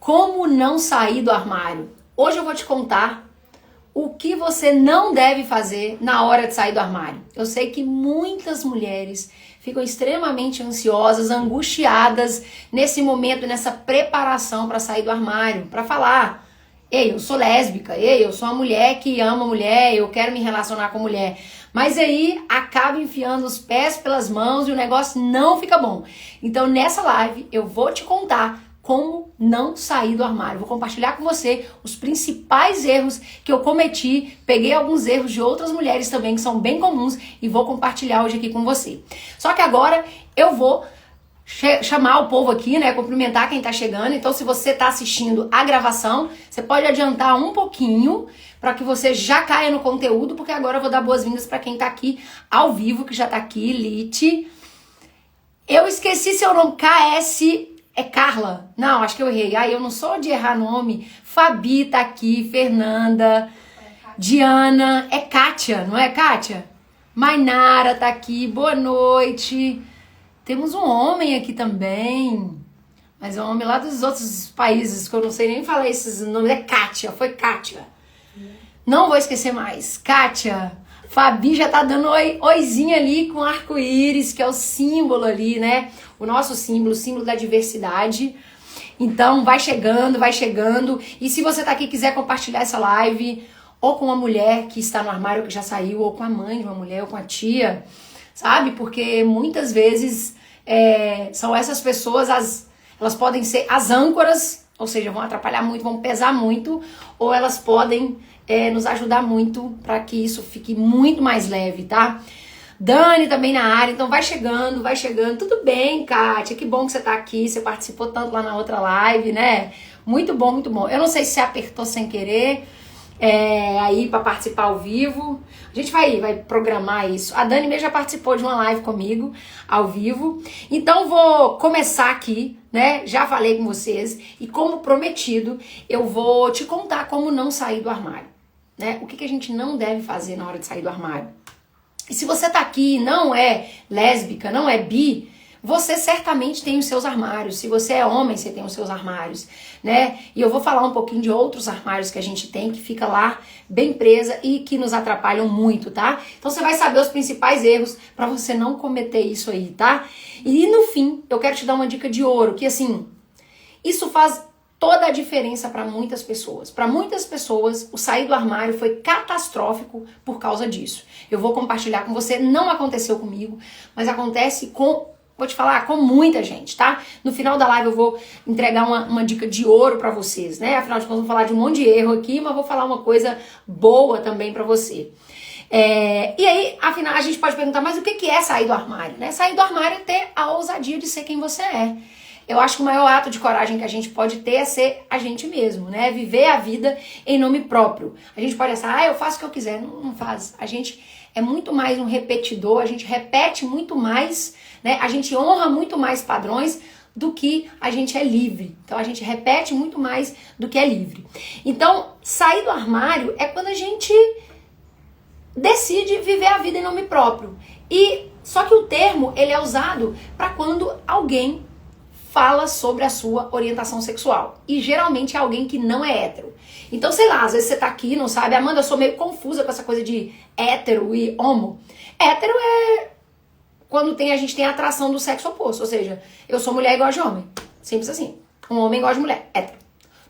Como não sair do armário? Hoje eu vou te contar o que você não deve fazer na hora de sair do armário. Eu sei que muitas mulheres ficam extremamente ansiosas, angustiadas nesse momento, nessa preparação para sair do armário, para falar: ei, eu sou lésbica, ei, eu sou uma mulher que ama mulher, eu quero me relacionar com mulher. Mas aí acaba enfiando os pés pelas mãos e o negócio não fica bom. Então nessa live eu vou te contar como não sair do armário. Vou compartilhar com você os principais erros que eu cometi. Peguei alguns erros de outras mulheres também que são bem comuns e vou compartilhar hoje aqui com você. Só que agora eu vou chamar o povo aqui, né? Cumprimentar quem tá chegando. Então, se você tá assistindo a gravação, você pode adiantar um pouquinho para que você já caia no conteúdo, porque agora eu vou dar boas-vindas para quem tá aqui ao vivo, que já tá aqui. Lite. Eu esqueci seu nome. KS. É Carla? Não, acho que eu errei. Eu não sou de errar nome. Fabi tá aqui, Fernanda, Diana, é Kátia, não é Kátia? Mainara tá aqui, boa noite. Temos um homem aqui também, mas é um homem lá dos outros países, que eu não sei nem falar esses nomes. É Kátia, foi Kátia. Não vou esquecer mais. Kátia. Fabi já tá dando oizinho ali com arco-íris, que é o símbolo ali, né? O nosso símbolo, o símbolo da diversidade. Então, vai chegando, vai chegando. E se você tá aqui e quiser compartilhar essa live, ou com uma mulher que está no armário, que já saiu, ou com a mãe de uma mulher, ou com a tia, sabe? Porque muitas vezes são essas pessoas, elas podem ser as âncoras, ou seja, vão atrapalhar muito, vão pesar muito, ou elas podem nos ajudar muito para que isso fique muito mais leve, tá? Dani também na área, então vai chegando, vai chegando. Tudo bem, Kátia, que bom que você tá aqui, você participou tanto lá na outra live, né? Muito bom, muito bom. Eu não sei se você apertou sem querer aí para participar ao vivo. A gente vai programar isso. A Dani mesmo já participou de uma live comigo ao vivo. Então vou começar aqui, né? Já falei com vocês e como prometido, eu vou te contar como não sair do armário, né? O que a gente não deve fazer na hora de sair do armário. E se você tá aqui e não é lésbica, não é bi, você certamente tem os seus armários. Se você é homem, você tem os seus armários, né? E eu vou falar um pouquinho de outros armários que a gente tem, que fica lá bem presa e que nos atrapalham muito, tá? Então você vai saber os principais erros para você não cometer isso aí, tá? E no fim, eu quero te dar uma dica de ouro, que assim, isso faz toda a diferença para muitas pessoas. Para muitas pessoas, o sair do armário foi catastrófico por causa disso. Eu vou compartilhar com você, não aconteceu comigo, mas acontece vou te falar, com muita gente, tá? No final da live eu vou entregar uma dica de ouro pra vocês, né? Afinal de contas, vou falar de um monte de erro aqui, mas vou falar uma coisa boa também pra você. E aí, afinal, a gente pode perguntar, mas o que é sair do armário, né? Sair do armário é ter a ousadia de ser quem você é. Eu acho que o maior ato de coragem que a gente pode ter é ser a gente mesmo, né? Viver a vida em nome próprio. A gente pode pensar, eu faço o que eu quiser. Não faz. A gente é muito mais um repetidor, a gente repete muito mais, né? A gente honra muito mais padrões do que a gente é livre. Então a gente repete muito mais do que é livre. Então, sair do armário é quando a gente decide viver a vida em nome próprio. Só que o termo, ele é usado para quando alguém fala sobre a sua orientação sexual. E geralmente é alguém que não é hétero. Então, sei lá, às vezes você tá aqui e não sabe. Amanda, eu sou meio confusa com essa coisa de hétero e homo. Hétero é quando a gente tem a atração do sexo oposto. Ou seja, eu sou mulher igual de homem. Simples assim. Um homem igual de mulher. Hétero.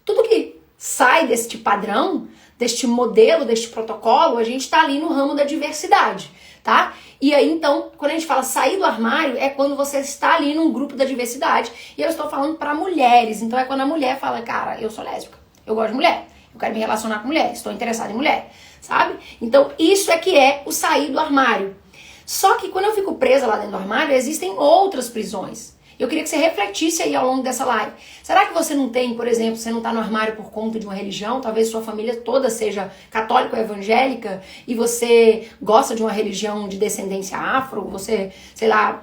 Tudo que sai deste padrão, deste modelo, deste protocolo, a gente tá ali no ramo da diversidade, tá? E aí, então, quando a gente fala sair do armário, é quando você está ali num grupo da diversidade. E eu estou falando para mulheres. Então, é quando a mulher fala, cara, eu sou lésbica, eu gosto de mulher, eu quero me relacionar com mulher, estou interessada em mulher, sabe? Então, isso é que é o sair do armário. Só que quando eu fico presa lá dentro do armário, existem outras prisões. Eu queria que você refletisse aí ao longo dessa live. Será que você não tem, por exemplo, você não está no armário por conta de uma religião? Talvez sua família toda seja católica ou evangélica e você gosta de uma religião de descendência afro, você, sei lá,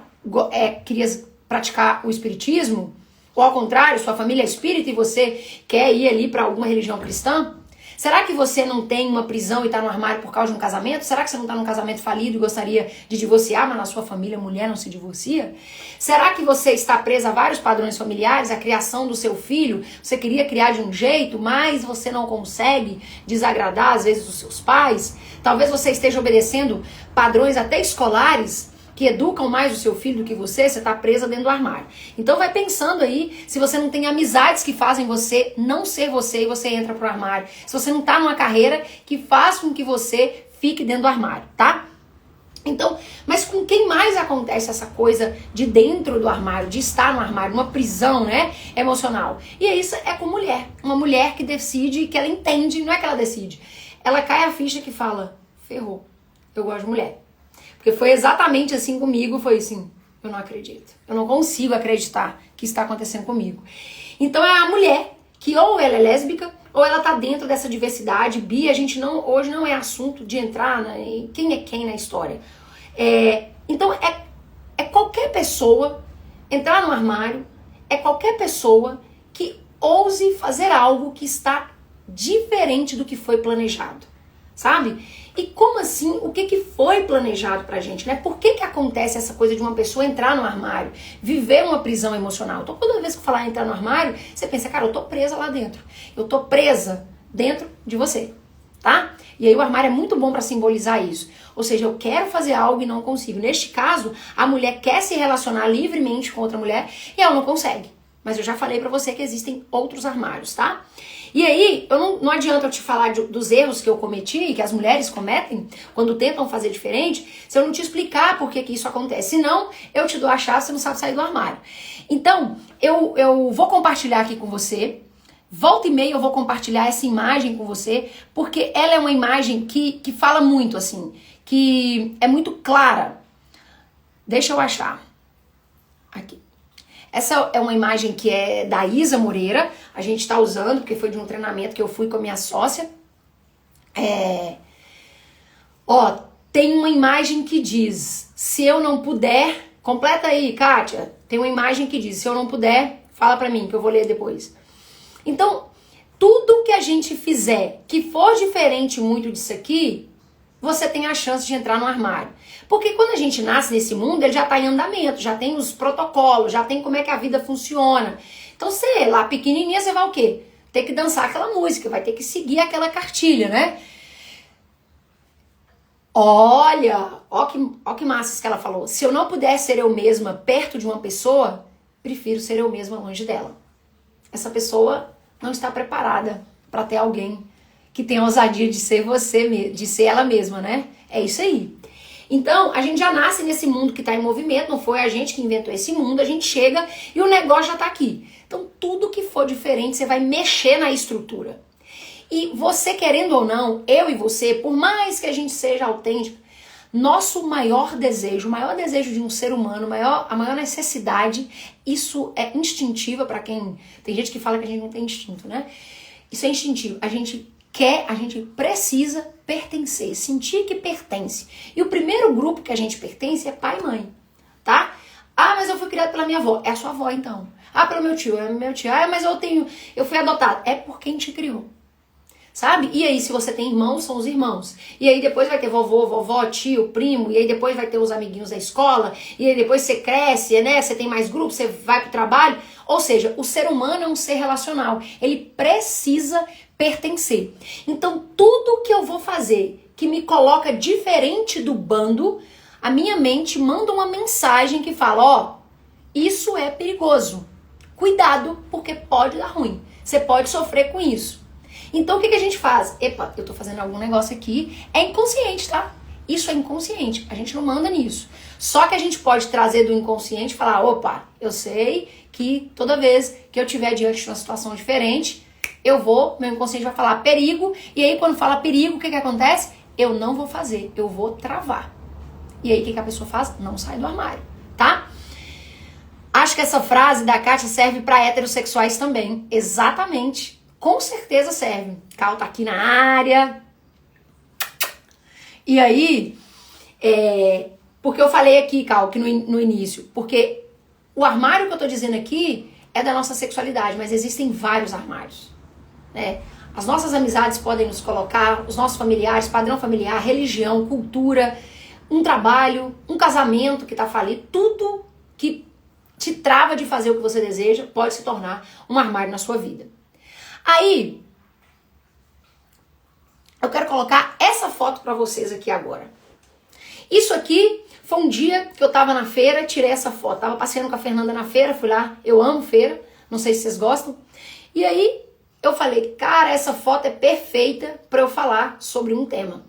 queria praticar o espiritismo? Ou ao contrário, sua família é espírita e você quer ir ali para alguma religião cristã? Será que você não tem uma prisão e tá no armário por causa de um casamento? Será que você não tá num casamento falido e gostaria de divorciar, mas na sua família a mulher não se divorcia? Será que você está presa a vários padrões familiares, a criação do seu filho? Você queria criar de um jeito, mas você não consegue desagradar às vezes os seus pais? Talvez você esteja obedecendo padrões até escolares que educam mais o seu filho do que você está presa dentro do armário. Então vai pensando aí se você não tem amizades que fazem você não ser você e você entra pro armário. Se você não tá numa carreira que faz com que você fique dentro do armário, tá? Então, mas com quem mais acontece essa coisa de dentro do armário, de estar no armário, uma prisão, né, emocional? E isso é com mulher. Uma mulher que decide, que ela entende, não é que ela decide. Ela cai a ficha que fala, ferrou, eu gosto de mulher. Porque foi exatamente assim comigo, foi assim, eu não acredito. Eu não consigo acreditar que está acontecendo comigo. Então é a mulher que ou ela é lésbica, ou ela tá dentro dessa diversidade, bi, a gente não, hoje não é assunto de entrar em quem é quem na história. Então é qualquer pessoa entrar no armário, é qualquer pessoa que ouse fazer algo que está diferente do que foi planejado, sabe? E como assim, o que foi planejado pra gente, né? Por que acontece essa coisa de uma pessoa entrar no armário, viver uma prisão emocional? Então, toda vez que eu falar entrar no armário, você pensa, cara, eu tô presa lá dentro. Eu tô presa dentro de você, tá? E aí o armário é muito bom pra simbolizar isso. Ou seja, eu quero fazer algo e não consigo. Neste caso, a mulher quer se relacionar livremente com outra mulher e ela não consegue. Mas eu já falei pra você que existem outros armários, tá? E aí, não adianta eu te falar dos erros que eu cometi, que as mulheres cometem, quando tentam fazer diferente, se eu não te explicar por que isso acontece. Senão, eu te dou a chave, você não sabe sair do armário. Então, eu vou compartilhar aqui com você, volta e meia eu vou compartilhar essa imagem com você, porque ela é uma imagem que fala muito, assim, que é muito clara. Deixa eu achar. Aqui. Essa é uma imagem que é da Isa Moreira, a gente está usando, porque foi de um treinamento que eu fui com a minha sócia. Tem uma imagem que diz, se eu não puder, completa aí, Kátia, tem uma imagem que diz, se eu não puder, fala pra mim, que eu vou ler depois. Então, tudo que a gente fizer que for diferente muito disso aqui, você tem a chance de entrar no armário. Porque quando a gente nasce nesse mundo, ele já está em andamento, já tem os protocolos, já tem como é que a vida funciona. Então, você lá pequenininha, você vai o quê? Ter que dançar aquela música, vai ter que seguir aquela cartilha, né? Olha, ó que massa isso que ela falou. Se eu não puder ser eu mesma perto de uma pessoa, prefiro ser eu mesma longe dela. Essa pessoa não está preparada para ter alguém que tem a ousadia de ser você, de ser ela mesma, né? É isso aí. Então, a gente já nasce nesse mundo que está em movimento, não foi a gente que inventou esse mundo, a gente chega e o negócio já está aqui. Então, tudo que for diferente, você vai mexer na estrutura. E você querendo ou não, eu e você, por mais que a gente seja autêntico, nosso maior desejo, o maior desejo de um ser humano, a maior necessidade, isso é instintiva para quem... Tem gente que fala que a gente não tem instinto, né? Isso é instintivo. A gente precisa pertencer, sentir que pertence. E o primeiro grupo que a gente pertence é pai e mãe, tá? Ah, mas eu fui criado pela minha avó. É a sua avó, então. Ah, pelo meu tio. É meu tio. Ah, mas eu fui adotado. É por quem te criou. Sabe? E aí, se você tem irmãos, são os irmãos. E aí depois vai ter vovô, vovó, tio, primo. E aí depois vai ter os amiguinhos da escola. E aí depois você cresce, né? Você tem mais grupos, você vai pro trabalho. Ou seja, o ser humano é um ser relacional. Ele precisa pertencer. Então, tudo que eu vou fazer que me coloca diferente do bando, a minha mente manda uma mensagem que fala, ó, isso é perigoso. Cuidado, porque pode dar ruim. Você pode sofrer com isso. Então, o que a gente faz? Epa, eu tô fazendo algum negócio aqui. É inconsciente, tá? Isso é inconsciente. A gente não manda nisso. Só que a gente pode trazer do inconsciente e falar, opa, eu sei que toda vez que eu estiver diante de uma situação diferente, meu inconsciente vai falar perigo, e aí quando fala perigo, o que acontece? Eu não vou fazer, eu vou travar. E aí o que a pessoa faz? Não sai do armário, tá? Acho que essa frase da Kátia serve para heterossexuais também, exatamente. Com certeza serve. Cal tá aqui na área. E aí, porque eu falei aqui, Cal, que no início, porque o armário que eu tô dizendo aqui é da nossa sexualidade, mas existem vários armários, né? As nossas amizades podem nos colocar, os nossos familiares, padrão familiar, religião, cultura, um trabalho, um casamento que tá falido, tudo que te trava de fazer o que você deseja pode se tornar um armário na sua vida. Aí, eu quero colocar essa foto pra vocês aqui agora. Isso aqui foi um dia que eu tava na feira, tirei essa foto. Tava passeando com a Fernanda na feira, fui lá, eu amo feira, não sei se vocês gostam. E aí, eu falei, cara, essa foto é perfeita pra eu falar sobre um tema.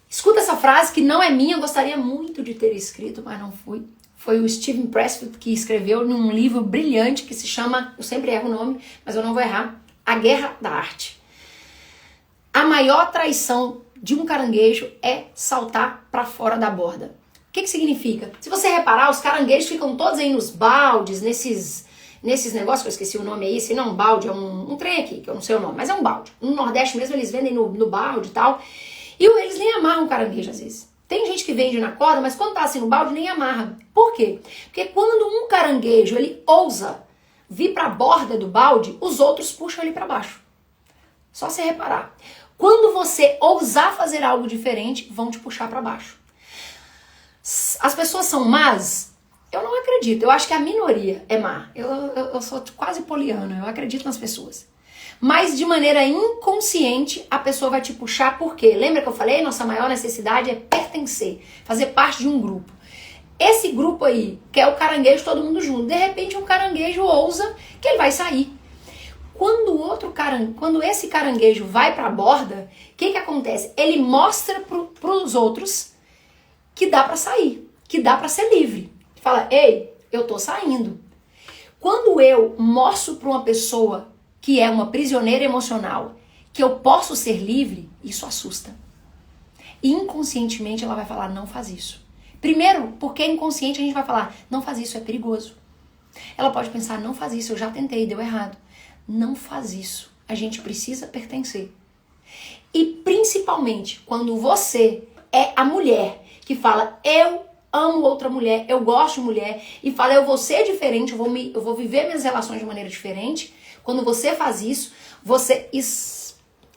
Escuta essa frase que não é minha, eu gostaria muito de ter escrito, mas não fui. Foi o Steven Pressfield que escreveu num livro brilhante que se chama, eu sempre erro o nome, mas eu não vou errar, A Guerra da Arte. A maior traição de um caranguejo é saltar para fora da borda. O que significa? Se você reparar, os caranguejos ficam todos aí nos baldes, nesses negócios, que eu esqueci o nome aí, se não é um balde, é um trem aqui, que eu não sei o nome, mas é um balde. No Nordeste mesmo eles vendem no balde e tal, e eles nem amarram o caranguejo às vezes. Tem gente que vende na corda, mas quando tá assim no balde nem amarra. Por quê? Porque quando um caranguejo ele ousa vir para a borda do balde, os outros puxam ele para baixo. Só se reparar. Quando você ousar fazer algo diferente, vão te puxar para baixo. As pessoas são más? Eu não acredito. Eu acho que a minoria é má. Eu sou quase poliana. Eu acredito nas pessoas. Mas de maneira inconsciente, a pessoa vai te puxar. Por quê? Lembra que eu falei? Nossa maior necessidade é pertencer. Fazer parte de um grupo. Esse grupo aí, que é o caranguejo, todo mundo junto. De repente, um caranguejo ousa que ele vai sair. Quando esse caranguejo vai para a borda, o que acontece? Ele mostra para os outros que dá para sair, que dá para ser livre. Fala, ei, eu tô saindo. Quando eu mostro para uma pessoa que é uma prisioneira emocional que eu posso ser livre, isso assusta. E inconscientemente ela vai falar, não faz isso. Primeiro, porque inconsciente a gente vai falar, não faz isso, é perigoso. Ela pode pensar, não faz isso, eu já tentei, deu errado. Não faz isso. A gente precisa pertencer. E principalmente quando você é a mulher que fala, eu amo outra mulher, eu gosto de mulher, e fala, eu vou ser diferente, eu vou viver minhas relações de maneira diferente. Quando você faz isso, você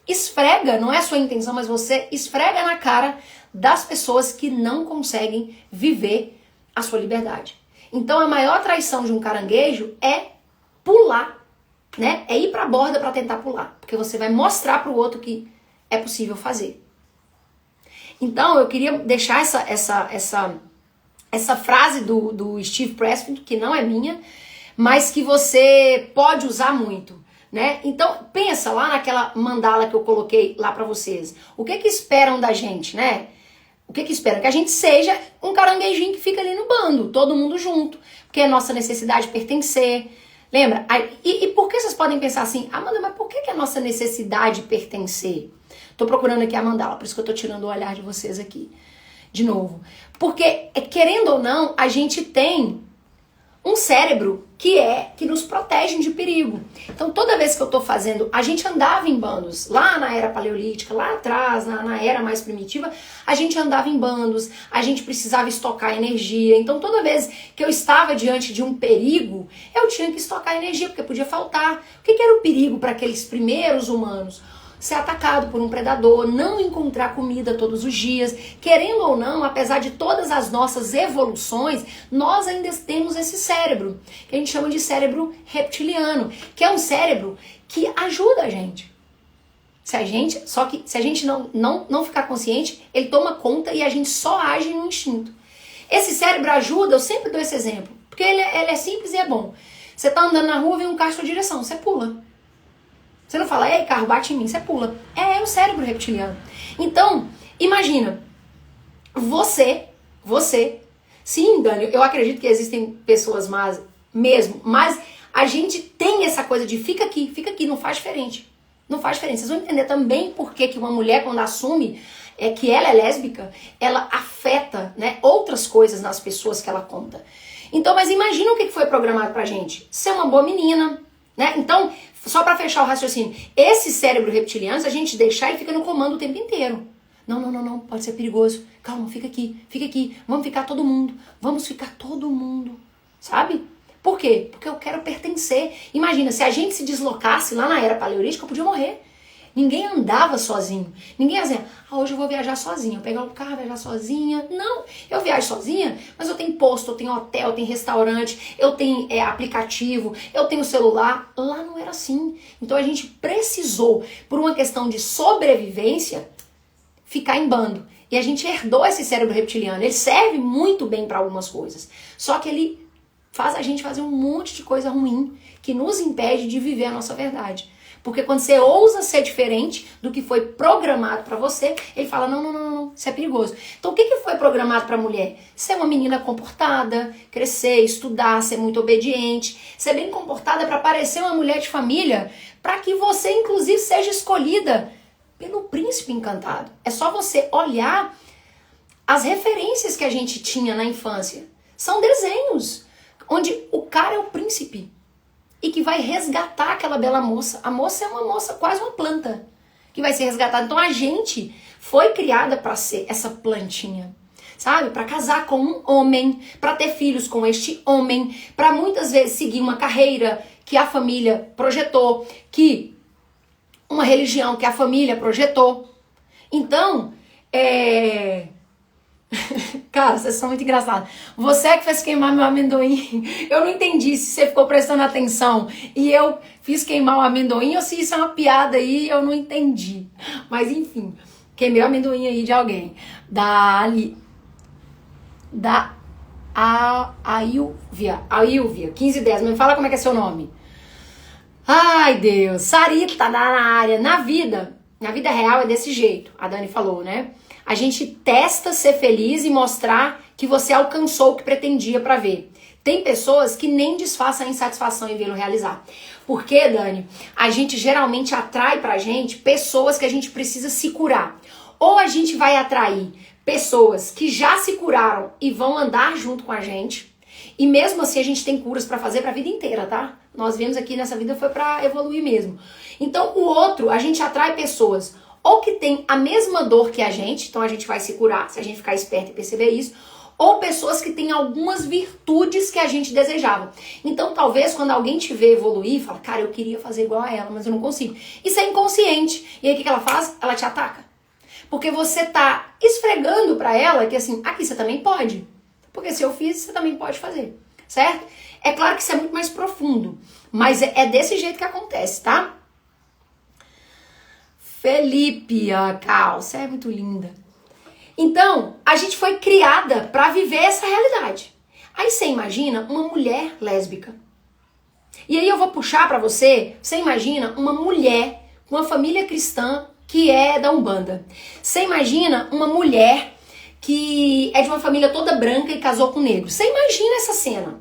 esfrega, não é a sua intenção, mas você esfrega na cara das pessoas que não conseguem viver a sua liberdade. Então a maior traição de um caranguejo é pular, né? É ir pra borda pra tentar pular, porque você vai mostrar pro outro que é possível fazer. Então eu queria deixar essa frase do Steve Pressfield, que não é minha, mas que você pode usar muito, né? Então pensa lá naquela mandala que eu coloquei lá pra vocês. O que esperam da gente, né? O que esperam? Que a gente seja um caranguejinho que fica ali no bando, todo mundo junto, porque é nossa necessidade de pertencer. Lembra? E por que vocês podem pensar assim, Amanda, mas por que é a nossa necessidade de pertencer? Tô procurando aqui a mandala, por isso que eu tô tirando o olhar de vocês aqui. De novo. Porque, querendo ou não, a gente tem um cérebro que nos protege de perigo. Então, toda vez que eu tô fazendo, a gente andava em bandos. Lá na era paleolítica, lá atrás, na era mais primitiva, a gente andava em bandos, a gente precisava estocar energia. Então, toda vez que eu estava diante de um perigo, eu tinha que estocar energia, porque podia faltar. O que era o perigo para aqueles primeiros humanos? Ser atacado por um predador, não encontrar comida todos os dias. Querendo ou não, apesar de todas as nossas evoluções, nós ainda temos esse cérebro, que a gente chama de cérebro reptiliano, que é um cérebro que ajuda a gente. Se a gente não ficar consciente, ele toma conta e a gente só age no instinto. Esse cérebro ajuda, eu sempre dou esse exemplo, porque ele é simples e é bom. Você tá andando na rua, vem um carro em sua direção, você pula. Você não fala, ei, carro, bate em mim, você pula. É o cérebro reptiliano. Então, imagina, você, sim, Dani, eu acredito que existem pessoas más mesmo, mas a gente tem essa coisa de fica aqui, não faz diferente. Não faz diferença. Vocês vão entender também por que uma mulher, quando assume que ela é lésbica, ela afeta, né, outras coisas nas pessoas que ela conta. Então, mas imagina o que foi programado pra gente. Ser uma boa menina, né? Então, só pra fechar o raciocínio, esse cérebro reptiliano, se a gente deixar, ele fica no comando o tempo inteiro. Não, pode ser perigoso. Calma, fica aqui, vamos ficar todo mundo, sabe? Por quê? Porque eu quero pertencer. Imagina, se a gente se deslocasse lá na era paleolítica, eu podia morrer. Ninguém andava sozinho. Ninguém ia dizer, hoje eu vou viajar sozinha. Eu pegar um carro, viajar sozinha. Não, eu viajo sozinha, mas eu tenho posto, eu tenho hotel, eu tenho restaurante, eu tenho aplicativo, eu tenho celular. Lá não era assim. Então a gente precisou, por uma questão de sobrevivência, ficar em bando. E a gente herdou esse cérebro reptiliano. Ele serve muito bem para algumas coisas. Só que ele faz a gente fazer um monte de coisa ruim que nos impede de viver a nossa verdade. Porque quando você ousa ser diferente do que foi programado para você, ele fala, não, isso é perigoso. Então o que foi programado para a mulher? Ser uma menina comportada, crescer, estudar, ser muito obediente, ser bem comportada para parecer uma mulher de família, para que você inclusive seja escolhida pelo príncipe encantado. É só você olhar as referências que a gente tinha na infância. São desenhos onde o cara é o príncipe e que vai resgatar aquela bela moça. A moça é uma moça, quase uma planta, que vai ser resgatada. Então a gente foi criada para ser essa plantinha, sabe? Para casar com um homem, para ter filhos com este homem, para muitas vezes seguir uma carreira que a família projetou, que uma religião que a família projetou. Então, Cara, vocês são muito engraçados. Você é que fez queimar meu amendoim. Eu não entendi se você ficou prestando atenção e eu fiz queimar o amendoim ou se isso é uma piada aí, eu não entendi. Mas enfim, queimei o amendoim aí de alguém. Ailvia, 1510. Me fala como é que é seu nome. Ai, Deus. Sarita tá na área. Na vida real é desse jeito. A Dani falou, né? A gente testa ser feliz e mostrar que você alcançou o que pretendia pra ver. Tem pessoas que nem disfarçam a insatisfação em vê-lo realizar. Por quê, Dani? A gente geralmente atrai pra gente pessoas que a gente precisa se curar. Ou a gente vai atrair pessoas que já se curaram e vão andar junto com a gente. E mesmo assim a gente tem curas pra fazer pra vida inteira, tá? Nós vimos aqui nessa vida foi pra evoluir mesmo. Então o outro, a gente atrai pessoas ou que tem a mesma dor que a gente, então a gente vai se curar, se a gente ficar esperto e perceber isso, ou pessoas que têm algumas virtudes que a gente desejava. Então talvez quando alguém te vê evoluir, fala, cara, eu queria fazer igual a ela, mas eu não consigo. Isso é inconsciente. E aí o que ela faz? Ela te ataca. Porque você tá esfregando pra ela que assim, aqui você também pode. Porque se eu fiz, você também pode fazer. Certo? É claro que isso é muito mais profundo, mas é desse jeito que acontece, tá? Felipe, Cal, você é muito linda. Então, a gente foi criada para viver essa realidade. Aí você imagina uma mulher lésbica. E aí eu vou puxar para você imagina uma mulher com uma família cristã que é da Umbanda. Você imagina uma mulher que é de uma família toda branca e casou com negro. Você imagina essa cena.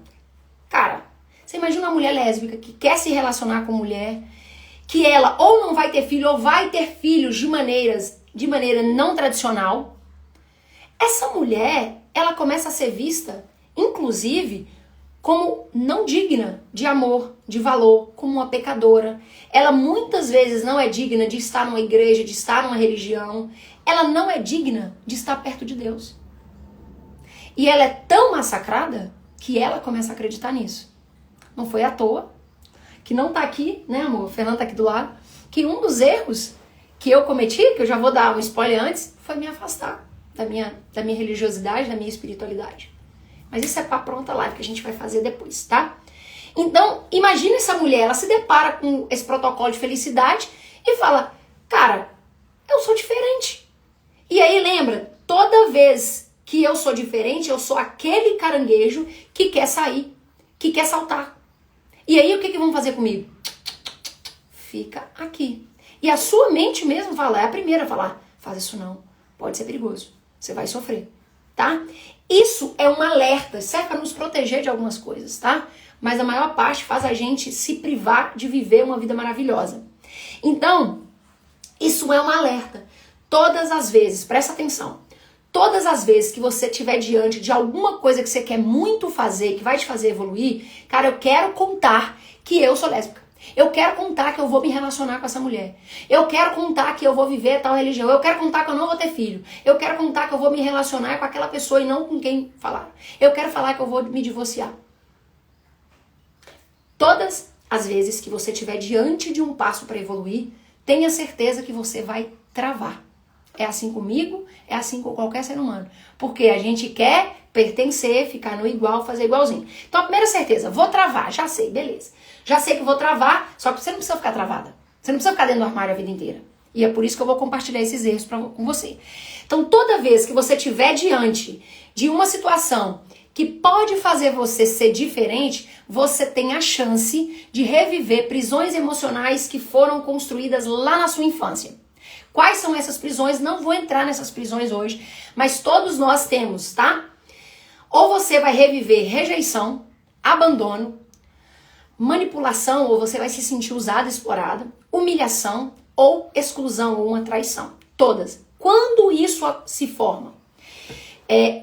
Cara, você imagina uma mulher lésbica que quer se relacionar com mulher, que ela ou não vai ter filho ou vai ter filhos de maneira não tradicional. Essa mulher, ela começa a ser vista, inclusive, como não digna de amor, de valor, como uma pecadora. Ela muitas vezes não é digna de estar numa igreja, de estar numa religião. Ela não é digna de estar perto de Deus. E ela é tão massacrada que ela começa a acreditar nisso. Não foi à toa que não tá aqui, né, amor? O Fernando tá aqui do lado. Que um dos erros que eu cometi, que eu já vou dar um spoiler antes, foi me afastar da minha religiosidade, da minha espiritualidade. Mas isso é pra pronta live que a gente vai fazer depois, tá? Então, imagina essa mulher, ela se depara com esse protocolo de felicidade e fala, cara, eu sou diferente. E aí lembra, toda vez que eu sou diferente, eu sou aquele caranguejo que quer sair, que quer saltar. E aí, o que vão fazer comigo? Fica aqui. E a sua mente mesmo é a primeira a falar, faz isso não, pode ser perigoso, você vai sofrer, tá? Isso é um alerta, serve para nos proteger de algumas coisas, tá? Mas a maior parte faz a gente se privar de viver uma vida maravilhosa. Então, isso é um alerta. Todas as vezes, presta atenção, todas as vezes que você estiver diante de alguma coisa que você quer muito fazer, que vai te fazer evoluir, cara, eu quero contar que eu sou lésbica. Eu quero contar que eu vou me relacionar com essa mulher. Eu quero contar que eu vou viver tal religião. Eu quero contar que eu não vou ter filho. Eu quero contar que eu vou me relacionar com aquela pessoa e não com quem falar. Eu quero falar que eu vou me divorciar. Todas as vezes que você estiver diante de um passo para evoluir, tenha certeza que você vai travar. É assim comigo, é assim com qualquer ser humano. Porque a gente quer pertencer, ficar no igual, fazer igualzinho. Então a primeira certeza, vou travar, já sei, beleza. Já sei que vou travar, só que você não precisa ficar travada. Você não precisa ficar dentro do armário a vida inteira. E é por isso que eu vou compartilhar esses erros com você. Então toda vez que você estiver diante de uma situação que pode fazer você ser diferente, você tem a chance de reviver prisões emocionais que foram construídas lá na sua infância. Quais são essas prisões? Não vou entrar nessas prisões hoje, mas todos nós temos, tá? Ou você vai reviver rejeição, abandono, manipulação, ou você vai se sentir usada, explorada, humilhação ou exclusão ou uma traição. Todas. Quando isso se forma?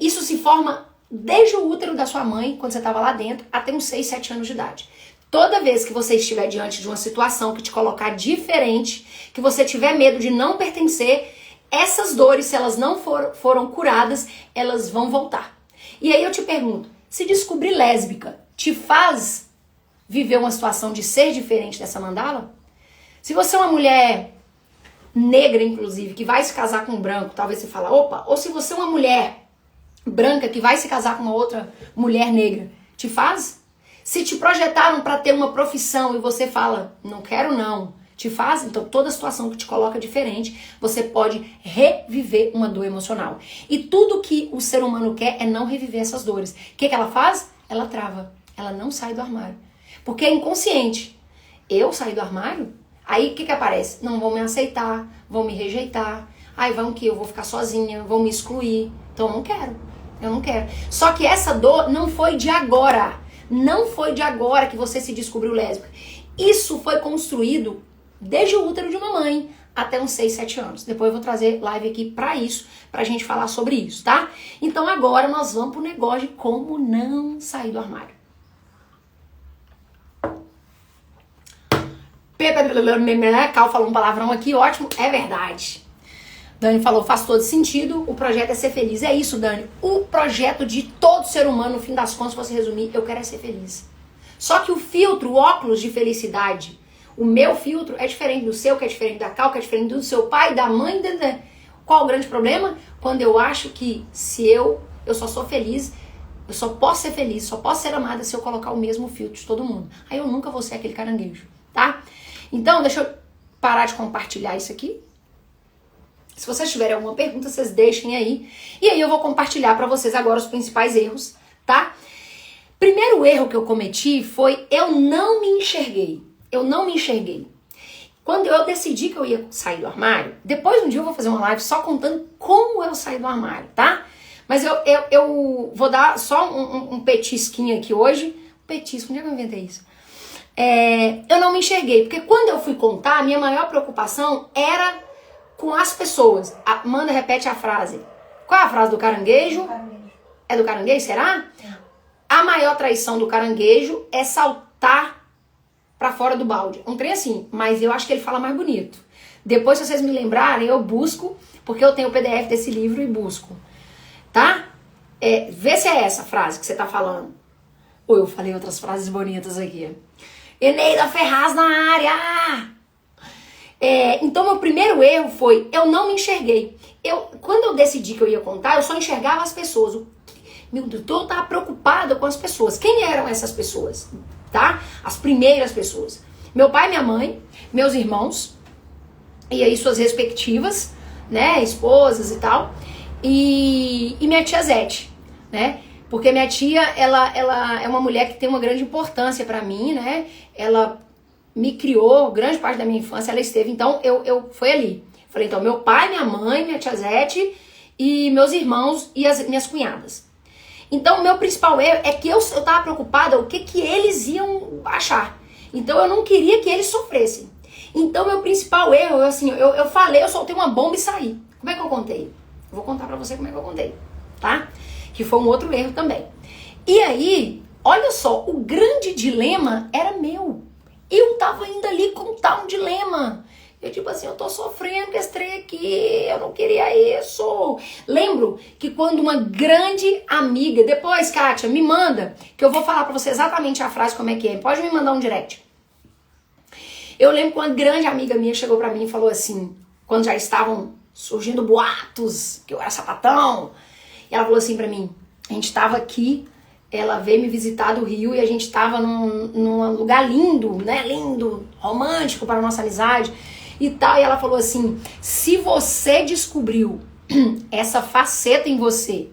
Isso se forma desde o útero da sua mãe, quando você estava lá dentro, até uns 6, 7 anos de idade. Toda vez que você estiver diante de uma situação que te colocar diferente, que você tiver medo de não pertencer, essas dores, se elas não foram curadas, elas vão voltar. E aí eu te pergunto, se descobrir lésbica te faz viver uma situação de ser diferente dessa mandala? Se você é uma mulher negra, inclusive, que vai se casar com um branco, talvez você fala, opa, ou se você é uma mulher branca que vai se casar com uma outra mulher negra, te faz? Se te projetaram para ter uma profissão e você fala, não quero não, te faz? Então toda situação que te coloca diferente, você pode reviver uma dor emocional. E tudo que o ser humano quer é não reviver essas dores. O que ela faz? Ela trava, ela não sai do armário. Porque é inconsciente. Eu saí do armário? Aí o que aparece? Não vão me aceitar, vão me rejeitar, aí vão que eu vou ficar sozinha, vão me excluir. Então eu não quero. Só que essa dor não foi de agora. Não foi de agora que você se descobriu lésbica. Isso foi construído desde o útero de uma mãe até uns 6, 7 anos. Depois eu vou trazer live aqui pra isso, pra gente falar sobre isso, tá? Então agora nós vamos pro negócio de como não sair do armário. Cal falou um palavrão aqui, ótimo, é verdade. Dani falou, faz todo sentido, o projeto é ser feliz. É isso, Dani, o projeto de todo ser humano, no fim das contas, se você resumir, eu quero é ser feliz. Só que o filtro, o óculos de felicidade, o meu filtro é diferente do seu, que é diferente da Cal, que é diferente do seu pai, da mãe. Qual o grande problema? Quando eu acho que se eu só sou feliz, eu só posso ser feliz, só posso ser amada se eu colocar o mesmo filtro de todo mundo. Aí eu nunca vou ser aquele caranguejo, tá? Então, deixa eu parar de compartilhar isso aqui. Se vocês tiverem alguma pergunta, vocês deixem aí. E aí eu vou compartilhar pra vocês agora os principais erros, tá? Primeiro erro que eu cometi foi eu não me enxerguei. Eu não me enxerguei. Quando eu decidi que eu ia sair do armário, depois um dia eu vou fazer uma live só contando como eu saí do armário, tá? Mas eu vou dar só um petisquinho aqui hoje. Petisco, onde é que eu inventei isso? Eu não me enxerguei, porque quando eu fui contar, a minha maior preocupação era com as pessoas. Amanda, repete a frase. Qual é a frase do caranguejo? É do caranguejo, será? A maior traição do caranguejo é saltar pra fora do balde. Um trem assim, mas eu acho que ele fala mais bonito. Depois, se vocês me lembrarem, eu busco, porque eu tenho o PDF desse livro e busco. Tá? Vê se é essa frase que você tá falando. Ou eu falei outras frases bonitas aqui. Eneida Ferraz na área! Então, meu primeiro erro foi, eu não me enxerguei. Quando eu decidi que eu ia contar, eu só enxergava as pessoas. Meu Deus, eu tava preocupada com as pessoas. Quem eram essas pessoas? Tá? As primeiras pessoas. Meu pai, minha mãe, meus irmãos, e aí suas respectivas, né, esposas e tal, e minha tia Zete, né? Porque minha tia, ela é uma mulher que tem uma grande importância pra mim, né? Ela me criou, grande parte da minha infância ela esteve, então eu fui ali. Falei, então, meu pai, minha mãe, minha tia Zete e meus irmãos e as minhas cunhadas. Então, o meu principal erro é que eu tava preocupada o que eles iam achar. Então, eu não queria que eles sofressem. Então, meu principal erro, eu falei, eu soltei uma bomba e saí. Como é que eu contei? Eu vou contar pra você como é que eu contei, tá? Que foi um outro erro também. E aí, olha só, o grande dilema era meu. Eu tava indo ali contar um dilema Eu tipo assim, eu tô sofrendo com esse trem aqui, eu não queria isso. Lembro que quando uma grande amiga, depois, Kátia, me manda, que eu vou falar pra você exatamente a frase como é que é. Pode me mandar um direct. Eu lembro que uma grande amiga minha chegou pra mim e falou assim, quando já estavam surgindo boatos, que eu era sapatão, e ela falou assim pra mim, a gente tava aqui, ela veio me visitar do Rio e a gente tava num lugar lindo, né, lindo, romântico para a nossa amizade e tal, e ela falou assim, se você descobriu essa faceta em você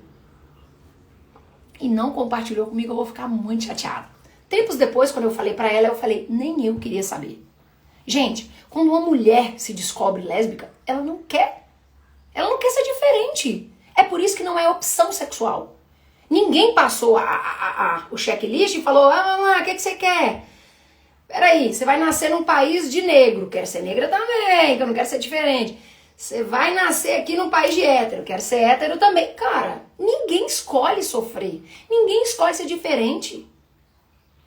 e não compartilhou comigo, eu vou ficar muito chateada. Tempos depois, quando eu falei pra ela, eu falei, nem eu queria saber. Gente, quando uma mulher se descobre lésbica, ela não quer ser diferente. É por isso que não é opção sexual. Ninguém passou o checklist e falou, o que você quer? Peraí, você vai nascer num país de negro, quero ser negra também, que eu não quero ser diferente. Você vai nascer aqui num país de hétero, quero ser hétero também. Cara, ninguém escolhe sofrer, ninguém escolhe ser diferente.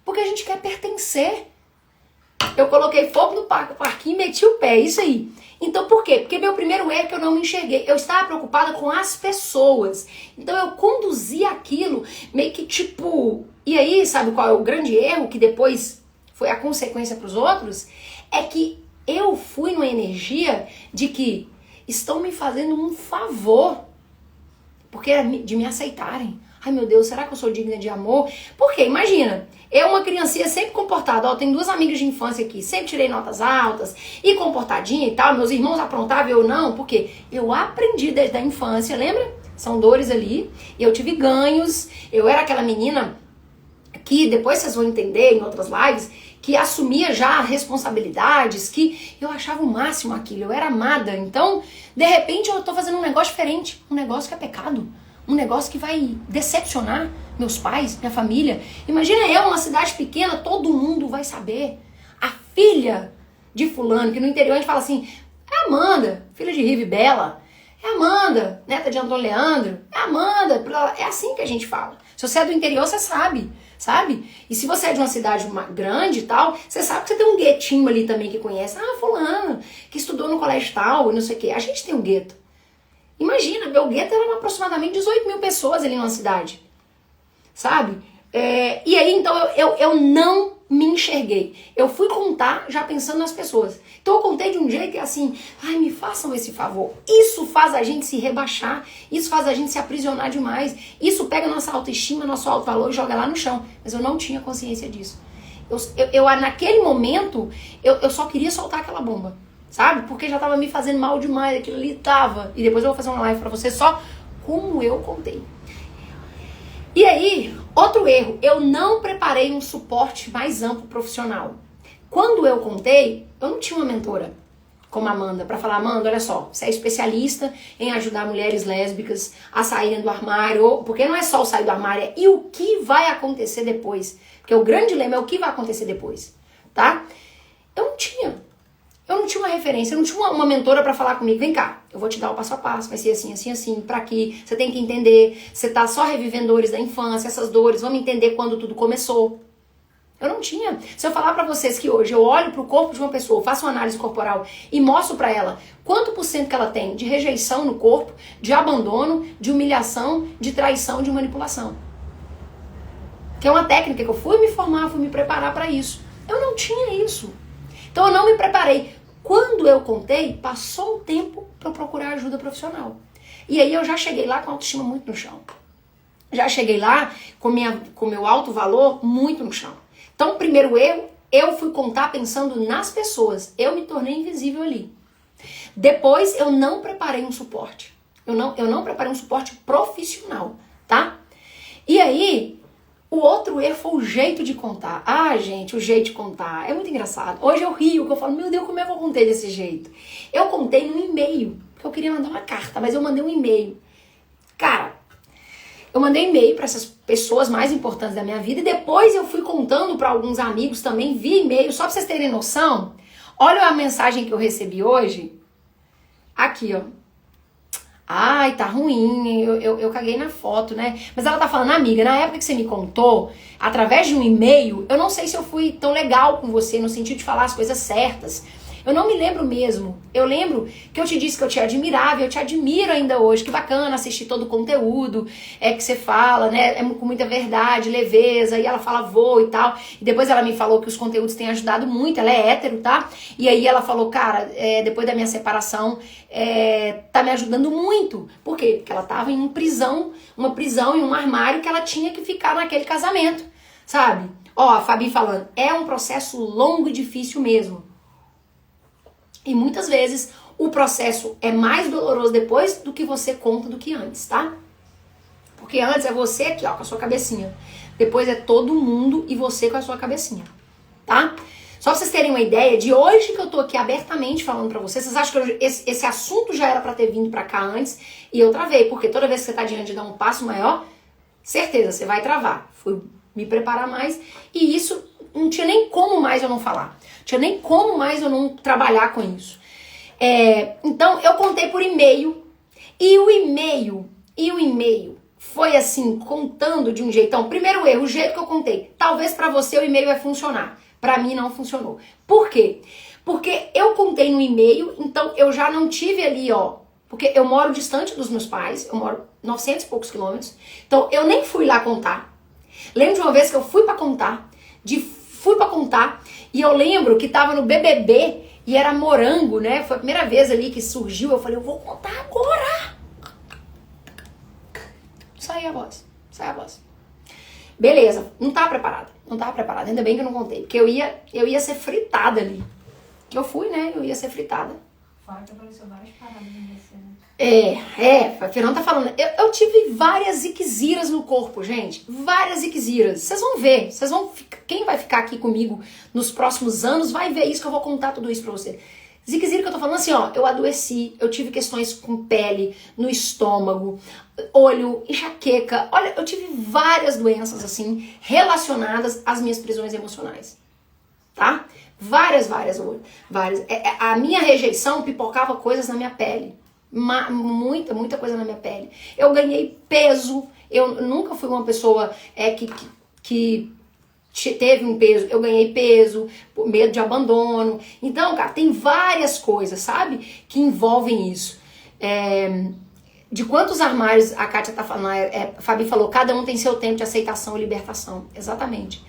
Porque a gente quer pertencer. Eu coloquei fogo no parquinho e meti o pé, isso aí. Então por quê? Porque meu primeiro erro é que eu não me enxerguei. Eu estava preocupada com as pessoas. Então eu conduzi aquilo meio que tipo... E aí, sabe qual é o grande erro que depois foi a consequência para os outros? É que eu fui numa energia de que estão me fazendo um favor. Porque era de me aceitarem. Ai meu Deus, será que eu sou digna de amor? Porque imagina, eu uma criancinha sempre comportada, ó, tenho duas amigas de infância aqui, sempre tirei notas altas e comportadinha e tal, meus irmãos aprontavam, eu não, porque eu aprendi desde a infância, lembra? São dores ali, e eu tive ganhos, eu era aquela menina que depois vocês vão entender em outras lives, que assumia já responsabilidades, que eu achava o máximo aquilo, eu era amada, então de repente eu tô fazendo um negócio diferente, um negócio que é pecado. Um negócio que vai decepcionar meus pais, minha família. Imagina eu, uma cidade pequena, todo mundo vai saber. A filha de fulano, que no interior a gente fala assim, é Amanda, filha de Rive Bela. É Amanda, neta de Antônio Leandro. É Amanda, é assim que a gente fala. Se você é do interior, você sabe? E se você é de uma cidade grande e tal, você sabe que você tem um guetinho ali também que conhece. Ah, fulano, que estudou no colégio tal e não sei o quê. A gente tem um gueto. Imagina, meu gueto era aproximadamente 18 mil pessoas ali numa cidade, sabe? E aí, então, eu não me enxerguei. Eu fui contar já pensando nas pessoas. Então eu contei de um jeito que é assim, ai, me façam esse favor. Isso faz a gente se rebaixar, isso faz a gente se aprisionar demais. Isso pega nossa autoestima, nosso alto valor e joga lá no chão. Mas eu não tinha consciência disso. Naquele momento, eu só queria soltar aquela bomba. Sabe? Porque já tava me fazendo mal demais, aquilo ali tava. E depois eu vou fazer uma live pra você só como eu contei. E aí, outro erro, eu não preparei um suporte mais amplo profissional. Quando eu contei, eu não tinha uma mentora como a Amanda pra falar, Amanda, olha só, você é especialista em ajudar mulheres lésbicas a saírem do armário, porque não é só o sair do armário, é e o que vai acontecer depois. Porque o grande dilema é o que vai acontecer depois, tá? Eu não tinha uma referência, eu não tinha uma mentora pra falar comigo, vem cá, eu vou te dar o passo a passo, vai ser assim, assim, assim, pra aqui, você tem que entender, você tá só revivendo dores da infância, essas dores, vamos entender quando tudo começou. Eu não tinha. Se eu falar pra vocês que hoje eu olho pro corpo de uma pessoa, faço uma análise corporal e mostro pra ela quanto por cento que ela tem de rejeição no corpo, de abandono, de humilhação, de traição, de manipulação. Que é uma técnica que eu fui me formar, fui me preparar pra isso. Eu não tinha isso. Então eu não me preparei. Quando eu contei, passou um tempo para eu procurar ajuda profissional. E aí eu já cheguei lá com a autoestima muito no chão. Já cheguei lá com meu alto valor muito no chão. Então, primeiro erro, eu fui contar pensando nas pessoas. Eu me tornei invisível ali. Depois, eu não preparei um suporte. Eu não preparei um suporte profissional, tá? E aí... O outro erro foi o jeito de contar. Ah, gente, o jeito de contar. É muito engraçado. Hoje eu rio, que eu falo, meu Deus, como é que eu contei desse jeito? Eu contei num e-mail, porque eu queria mandar uma carta, mas eu mandei um e-mail. Cara, eu mandei um e-mail para essas pessoas mais importantes da minha vida e depois eu fui contando para alguns amigos também via e-mail, só pra vocês terem noção. Olha a mensagem que eu recebi hoje. Aqui, ó. Ai, tá ruim, eu caguei na foto, né? Mas ela tá falando, amiga, na época que você me contou, através de um e-mail, eu não sei se eu fui tão legal com você, no sentido de falar as coisas certas. Eu não me lembro mesmo. Eu lembro que eu te disse que eu te admirava, e eu te admiro ainda hoje. Que bacana assistir todo o conteúdo que você fala, né? Com muita verdade, leveza. E ela fala vou e tal. E depois ela me falou que os conteúdos têm ajudado muito. Ela é hétero, tá? E aí ela falou, cara, depois da minha separação, tá me ajudando muito. Por quê? Porque ela tava em uma prisão em um armário que ela tinha que ficar naquele casamento, sabe? Ó, a Fabi falando, é um processo longo e difícil mesmo. E muitas vezes o processo é mais doloroso depois do que você conta do que antes, tá? Porque antes é você aqui, ó, com a sua cabecinha. Depois é todo mundo e você com a sua cabecinha, tá? Só pra vocês terem uma ideia, de hoje que eu tô aqui abertamente falando pra vocês acham que esse assunto já era pra ter vindo pra cá antes e eu travei, porque toda vez que você tá diante de dar um passo maior, certeza, você vai travar. Fui me preparar mais e isso não tinha nem como mais eu não falar. Não tinha nem como mais eu não trabalhar com isso. Então, eu contei por e-mail e o e-mail foi assim, contando de um jeitão. Primeiro erro, o jeito que eu contei. Talvez pra você o e-mail vai funcionar. Pra mim não funcionou. Por quê? Porque eu contei no e-mail, então eu já não tive ali, ó. Porque eu moro distante dos meus pais, eu moro 900 e poucos quilômetros. Então eu nem fui lá contar. Lembro de uma vez que eu fui pra contar, e eu lembro que tava no BBB e era morango, né? Foi a primeira vez ali que surgiu, eu falei, eu vou contar agora. Saiu a voz. Beleza, não tava preparada, ainda bem que eu não contei, porque eu ia ser fritada ali. Que eu fui, né? Eu ia ser fritada. Fora que apareceu várias paradas em você, né? A Fernanda tá falando. Eu tive várias ziqueziras no corpo, gente. Várias ziqueziras. Vocês vão ver. Quem vai ficar aqui comigo nos próximos anos vai ver isso que eu vou contar tudo isso pra você. Ziquezira que eu tô falando assim, ó. Eu adoeci, eu tive questões com pele, no estômago, olho, enxaqueca. Olha, eu tive várias doenças, assim, relacionadas às minhas prisões emocionais. Tá? Várias. A minha rejeição pipocava coisas na minha pele. Muita coisa na minha pele. Eu ganhei peso. Eu nunca fui uma pessoa que teve um peso. Eu ganhei peso, medo de abandono. Então, cara, tem várias coisas, sabe? Que envolvem isso. De quantos armários a Kátia tá falando? A Fabi falou, cada um tem seu tempo de aceitação e libertação. Exatamente.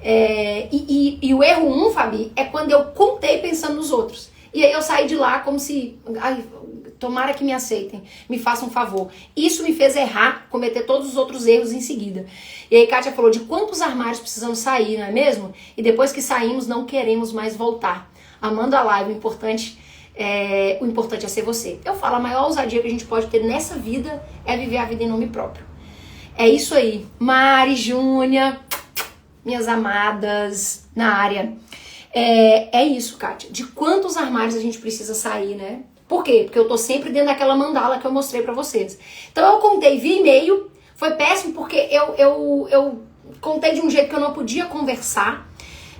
E o erro 1, Fabi, é quando eu contei pensando nos outros. E aí eu saí de lá como se... Ai, tomara que me aceitem, me façam um favor. Isso me fez errar, cometer todos os outros erros em seguida. E aí Kátia falou de quantos armários precisamos sair, não é mesmo? E depois que saímos, não queremos mais voltar. Amando a live, o importante é ser você. Eu falo, a maior ousadia que a gente pode ter nessa vida é viver a vida em nome próprio. É isso aí. Mari, Júnia, minhas amadas na área. É isso, Kátia. De quantos armários a gente precisa sair, né? Por quê? Porque eu tô sempre dentro daquela mandala que eu mostrei pra vocês. Então eu contei via e-mail, foi péssimo porque eu contei de um jeito que eu não podia conversar.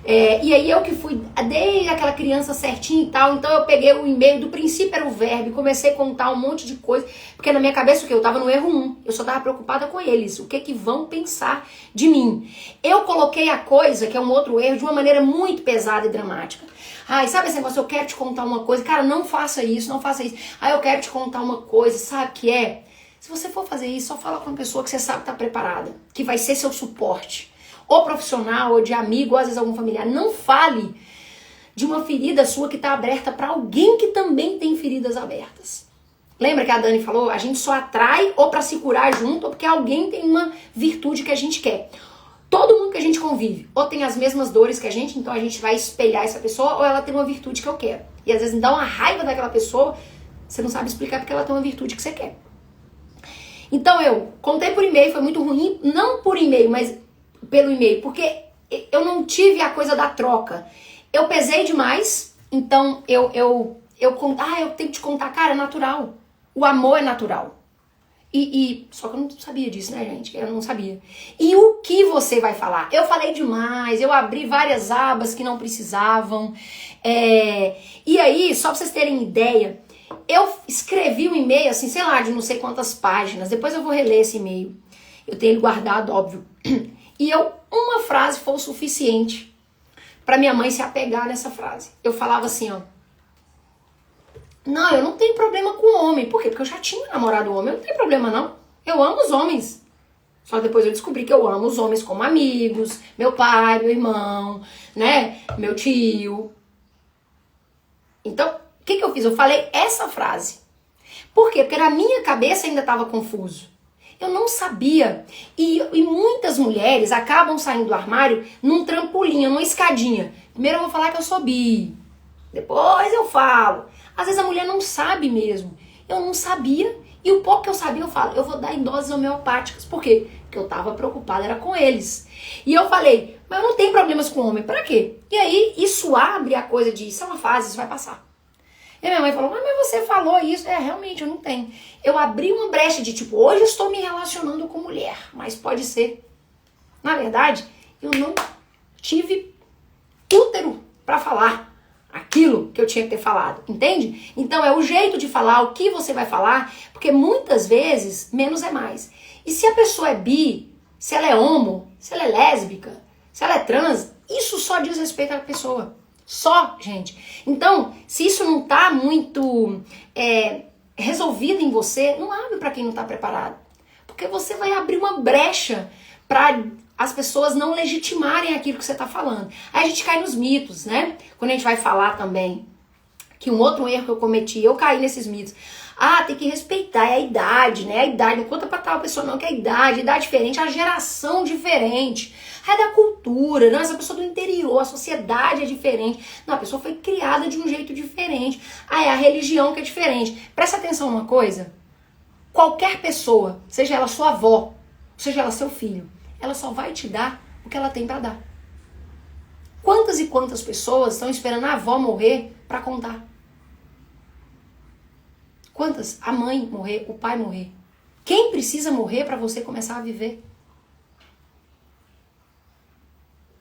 E aí eu que fui, desde aquela criança certinha e tal, então eu peguei o e-mail, do princípio era o verbo, e comecei a contar um monte de coisa, porque na minha cabeça o quê? Eu tava no erro 1, eu só tava preocupada com eles, o que vão pensar de mim. Eu coloquei a coisa, que é um outro erro, de uma maneira muito pesada e dramática. Ai, sabe esse negócio, eu quero te contar uma coisa, cara, não faça isso. Ai, eu quero te contar uma coisa, sabe o que é? Se você for fazer isso, só fala com uma pessoa que você sabe que tá preparada, que vai ser seu suporte. Ou profissional, ou de amigo, ou às vezes algum familiar. Não fale de uma ferida sua que está aberta para alguém que também tem feridas abertas. Lembra que a Dani falou? A gente só atrai ou para se curar junto, ou porque alguém tem uma virtude que a gente quer. Todo mundo que a gente convive, ou tem as mesmas dores que a gente, então a gente vai espelhar essa pessoa, ou ela tem uma virtude que eu quero. E às vezes me dá uma raiva daquela pessoa, você não sabe explicar porque ela tem uma virtude que você quer. Então eu contei por e-mail, foi muito ruim, não por e-mail, mas pelo e-mail, porque eu não tive a coisa da troca. Eu pesei demais, então eu tenho que te contar, cara, é natural. O amor é natural. Só que eu não sabia disso, né, gente? Eu não sabia. E o que você vai falar? Eu falei demais, eu abri várias abas que não precisavam. E aí, só pra vocês terem ideia, eu escrevi um e-mail, assim, sei lá, de não sei quantas páginas. Depois eu vou reler esse e-mail. Eu tenho ele guardado, óbvio. E uma frase foi o suficiente pra minha mãe se apegar nessa frase. Eu falava assim, ó. Não, eu não tenho problema com homem. Por quê? Porque eu já tinha namorado homem. Eu não tenho problema, não. Eu amo os homens. Só depois eu descobri que eu amo os homens como amigos, meu pai, meu irmão, né? Meu tio. Então, o que eu fiz? Eu falei essa frase. Por quê? Porque na minha cabeça ainda estava confuso. Eu não sabia. E muitas mulheres acabam saindo do armário num trampolim, numa escadinha. Primeiro eu vou falar que eu sou bi. Depois eu falo. Às vezes a mulher não sabe mesmo. Eu não sabia. E o pouco que eu sabia eu falo. Eu vou dar em doses homeopáticas. Por quê? Porque eu tava preocupada, era com eles. E eu falei, mas eu não tenho problemas com homem. Pra quê? E aí isso abre a coisa de, isso é uma fase, isso vai passar. E minha mãe falou, mas você falou isso. Realmente, eu não tenho. Eu abri uma brecha de tipo, hoje eu estou me relacionando com mulher. Mas pode ser. Na verdade, eu não tive útero pra falar aquilo que eu tinha que ter falado. Entende? Então é o jeito de falar, o que você vai falar. Porque muitas vezes, menos é mais. E se a pessoa é bi, se ela é homo, se ela é lésbica, se ela é trans, isso só diz respeito à pessoa. Só, gente. Então, se isso não tá muito resolvido em você, não abre pra quem não tá preparado. Porque você vai abrir uma brecha pra as pessoas não legitimarem aquilo que você tá falando. Aí a gente cai nos mitos, né? Quando a gente vai falar também que um outro erro que eu cometi, eu caí nesses mitos. Ah, tem que respeitar, é a idade, né? A idade, não conta pra tal pessoa não, que é a idade diferente, a geração diferente. É da cultura, não, essa pessoa do interior, a sociedade é diferente. Não, a pessoa foi criada de um jeito diferente. Ah, é a religião que é diferente. Presta atenção numa coisa. Qualquer pessoa, seja ela sua avó, seja ela seu filho, ela só vai te dar o que ela tem pra dar. Quantas e quantas pessoas estão esperando a avó morrer pra contar? Quantas? A mãe morrer, o pai morrer. Quem precisa morrer pra você começar a viver?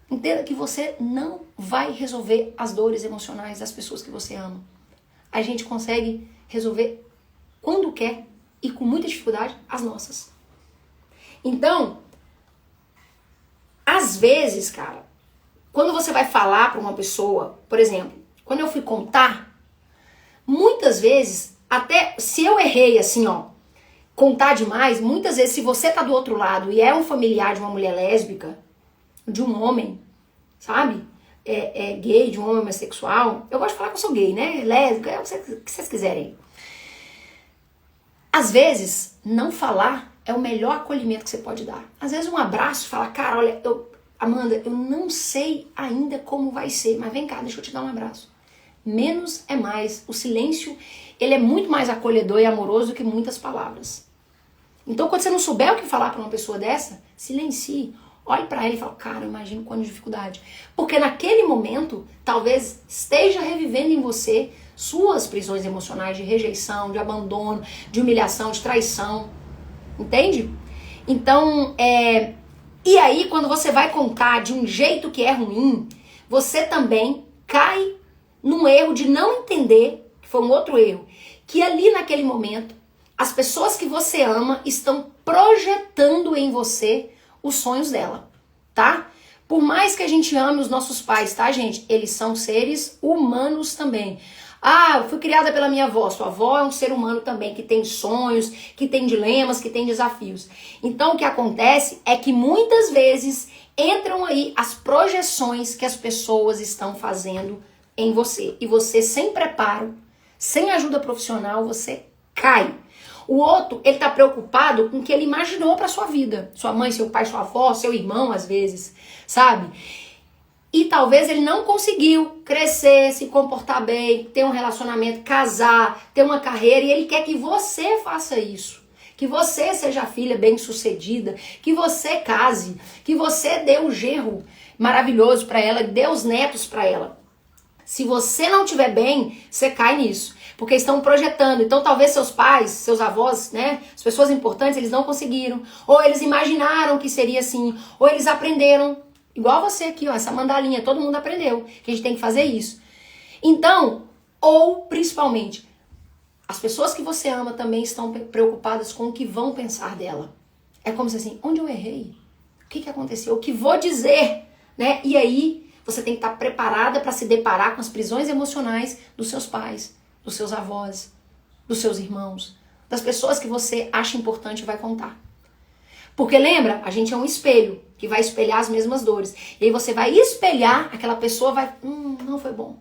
Entenda que você não vai resolver as dores emocionais das pessoas que você ama. A gente consegue resolver quando quer e com muita dificuldade as nossas. Então, às vezes, cara, quando você vai falar pra uma pessoa, por exemplo, quando eu fui contar, muitas vezes, até se eu errei assim, ó, contar demais, muitas vezes se você tá do outro lado e é um familiar de uma mulher lésbica, de um homem, sabe? É gay, de um homem homossexual. Eu gosto de falar que eu sou gay, né? Lésbica, é o que vocês quiserem. Às vezes, não falar é o melhor acolhimento que você pode dar. Às vezes um abraço, falar, cara, olha, Amanda, eu não sei ainda como vai ser, mas vem cá, deixa eu te dar um abraço. Menos é mais. O silêncio, ele é muito mais acolhedor e amoroso do que muitas palavras. Então, quando você não souber o que falar pra uma pessoa dessa, silencie. Olhe pra ela e fala, cara, eu imagino quanta dificuldade. Porque naquele momento, talvez esteja revivendo em você suas prisões emocionais de rejeição, de abandono, de humilhação, de traição. Entende? Então, e aí, quando você vai contar de um jeito que é ruim, você também cai num erro de não entender, que foi um outro erro, que ali naquele momento, as pessoas que você ama estão projetando em você os sonhos dela, tá? Por mais que a gente ame os nossos pais, tá, gente? Eles são seres humanos também. Ah, eu fui criada pela minha avó. Sua avó é um ser humano também, que tem sonhos, que tem dilemas, que tem desafios. Então, o que acontece é que muitas vezes entram aí as projeções que as pessoas estão fazendo em você. E você, sem preparo, sem ajuda profissional, você cai. O outro, ele tá preocupado com o que ele imaginou pra sua vida. Sua mãe, seu pai, sua avó, seu irmão, às vezes, sabe? E talvez ele não conseguiu crescer, se comportar bem, ter um relacionamento, casar, ter uma carreira, e ele quer que você faça isso. Que você seja a filha bem-sucedida, que você case, que você dê um genro maravilhoso pra ela, dê os netos pra ela. Se você não estiver bem, você cai nisso. Porque estão projetando. Então, talvez seus pais, seus avós, né? As pessoas importantes, eles não conseguiram. Ou eles imaginaram que seria assim. Ou eles aprenderam. Igual você aqui, ó. Essa mandalinha. Todo mundo aprendeu que a gente tem que fazer isso. Então, ou principalmente, as pessoas que você ama também estão preocupadas com o que vão pensar dela. É como se assim, onde eu errei? O que aconteceu? O que vou dizer? Né? E aí, você tem que estar preparada para se deparar com as prisões emocionais dos seus pais, dos seus avós, dos seus irmãos, das pessoas que você acha importante e vai contar. Porque lembra, a gente é um espelho que vai espelhar as mesmas dores. E aí você vai espelhar, aquela pessoa vai, não foi bom.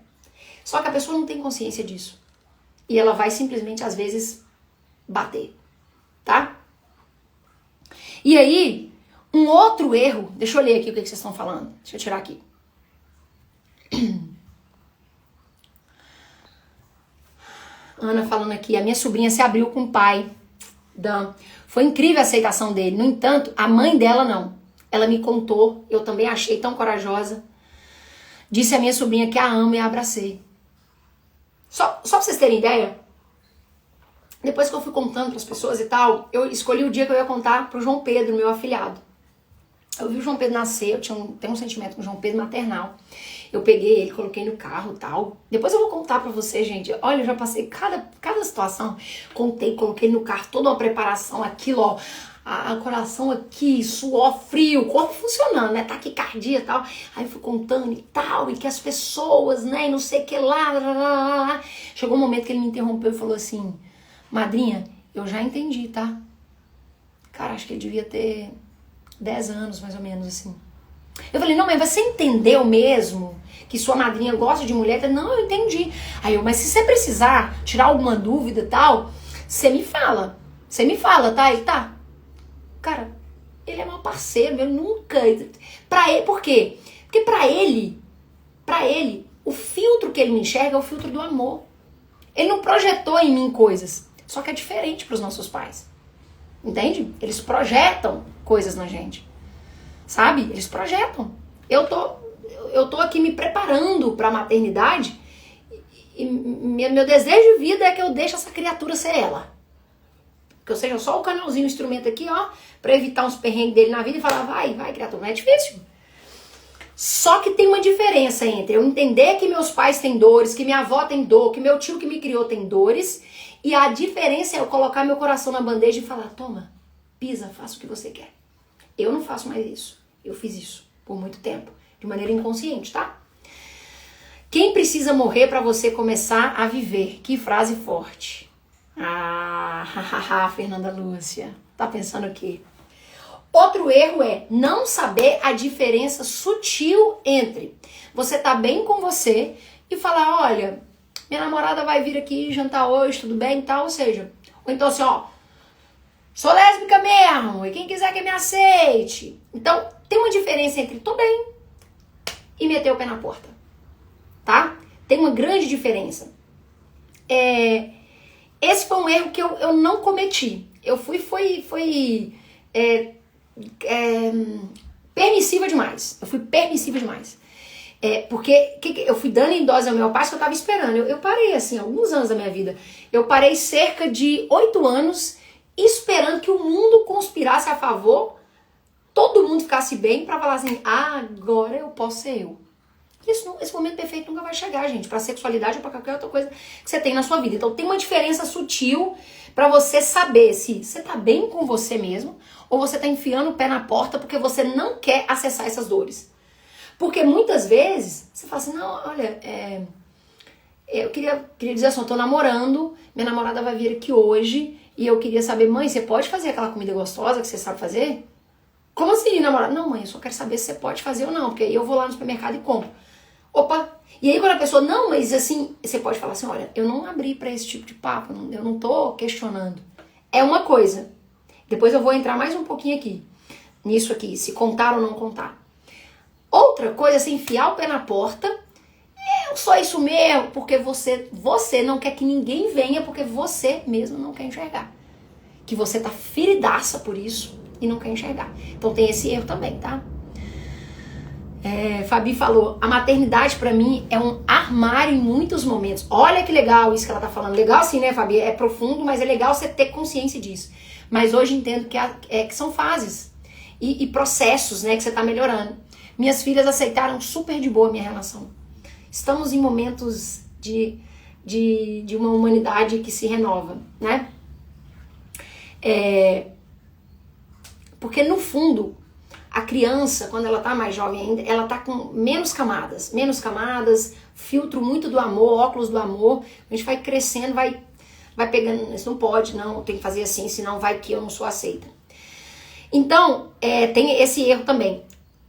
Só que a pessoa não tem consciência disso. E ela vai simplesmente, às vezes, bater. Tá? E aí, um outro erro, deixa eu ler aqui o que vocês estão falando. Deixa eu tirar aqui. Ana falando aqui, a minha sobrinha se abriu com o pai. Dan. Foi incrível a aceitação dele. No entanto, a mãe dela não. Ela me contou, eu também achei tão corajosa. Disse a minha sobrinha que a amo e a abracei. Só pra vocês terem ideia, depois que eu fui contando pras pessoas e tal, eu escolhi o dia que eu ia contar pro João Pedro, meu afilhado. Eu vi o João Pedro nascer, tenho um sentimento com o João Pedro maternal. Eu peguei ele, coloquei no carro e tal. Depois eu vou contar pra vocês, gente. Olha, eu já passei cada situação. Contei, coloquei no carro toda uma preparação, aquilo, ó. O coração aqui, suor frio, o corpo funcionando, né? Taquicardia e tal. Aí eu fui contando e tal, e que as pessoas, né? E não sei o que lá. Chegou um momento que ele me interrompeu e falou assim: madrinha, eu já entendi, tá? Cara, acho que ele devia ter 10 anos, mais ou menos, assim. Eu falei, não, mas você entendeu mesmo que sua madrinha gosta de mulher? Não, eu entendi. Aí eu, mas se você precisar tirar alguma dúvida e tal, você me fala. Você me fala, tá? Ele, tá. Cara, ele é meu parceiro, eu nunca... Pra ele, por quê? Porque pra ele, o filtro que ele me enxerga é o filtro do amor. Ele não projetou em mim coisas. Só que é diferente pros nossos pais. Entende? Eles projetam coisas na gente. Sabe? Eles projetam. Eu tô aqui me preparando pra maternidade e meu desejo de vida é que eu deixe essa criatura ser ela. Que eu seja só o canalzinho, o instrumento aqui, ó, pra evitar uns perrengues dele na vida e falar, vai, criatura, não é difícil. Só que tem uma diferença entre eu entender que meus pais têm dores, que minha avó tem dor, que meu tio que me criou tem dores, e a diferença é eu colocar meu coração na bandeja e falar, toma, pisa, faça o que você quer. Eu não faço mais isso. Eu fiz isso por muito tempo, de maneira inconsciente, tá? Quem precisa morrer pra você começar a viver? Que frase forte. Fernanda Lúcia, tá pensando o quê? Outro erro é não saber a diferença sutil entre você tá bem com você e falar, olha, minha namorada vai vir aqui jantar hoje, tudo bem e tal, ou seja, ou então assim, ó, sou lésbica mesmo, e quem quiser que me aceite. Então, tem uma diferença entre tô bem e meter o pé na porta, tá? Tem uma grande diferença. Esse foi um erro que eu não cometi. Eu fui permissiva demais. Eu fui permissiva demais. Porque eu fui dando em dose homeopática que eu tava esperando. Eu parei, assim, alguns anos da minha vida. Eu parei cerca de 8 anos esperando que o mundo conspirasse a favor, todo mundo ficasse bem pra falar assim, agora eu posso ser eu. Esse momento perfeito nunca vai chegar, gente, pra sexualidade ou pra qualquer outra coisa que você tem na sua vida. Então tem uma diferença sutil pra você saber se você tá bem com você mesmo ou você tá enfiando o pé na porta porque você não quer acessar essas dores. Porque muitas vezes você fala assim, não, olha, eu queria dizer assim, eu tô namorando, minha namorada vai vir aqui hoje e eu queria saber, mãe, você pode fazer aquela comida gostosa que você sabe fazer? Como assim, namorada? Não, mãe, eu só quero saber se você pode fazer ou não, porque aí eu vou lá no supermercado e compro. Opa! E aí quando a pessoa, não, mas assim, você pode falar assim, olha, eu não abri pra esse tipo de papo, eu não tô questionando. É uma coisa. Depois eu vou entrar mais um pouquinho aqui, nisso aqui, se contar ou não contar. Outra coisa, se enfiar o pé na porta, só isso mesmo, porque você não quer que ninguém venha, porque você mesmo não quer enxergar. Que você tá feridaça por isso e não quer enxergar. Então tem esse erro também, tá? Fabi falou, a maternidade pra mim é um armário em muitos momentos. Olha que legal isso que ela tá falando. Legal sim, né, Fabi? É profundo, mas é legal você ter consciência disso. Mas hoje entendo que são fases e processos, né, que você tá melhorando. Minhas filhas aceitaram super de boa a minha relação. Estamos em momentos de uma humanidade que se renova, né? Porque no fundo, a criança, quando ela tá mais jovem ainda, ela tá com menos camadas, filtro muito do amor, óculos do amor. A gente vai crescendo, vai pegando, isso não pode, não, tem que fazer assim, senão vai que eu não sou aceita. Então, tem esse erro também.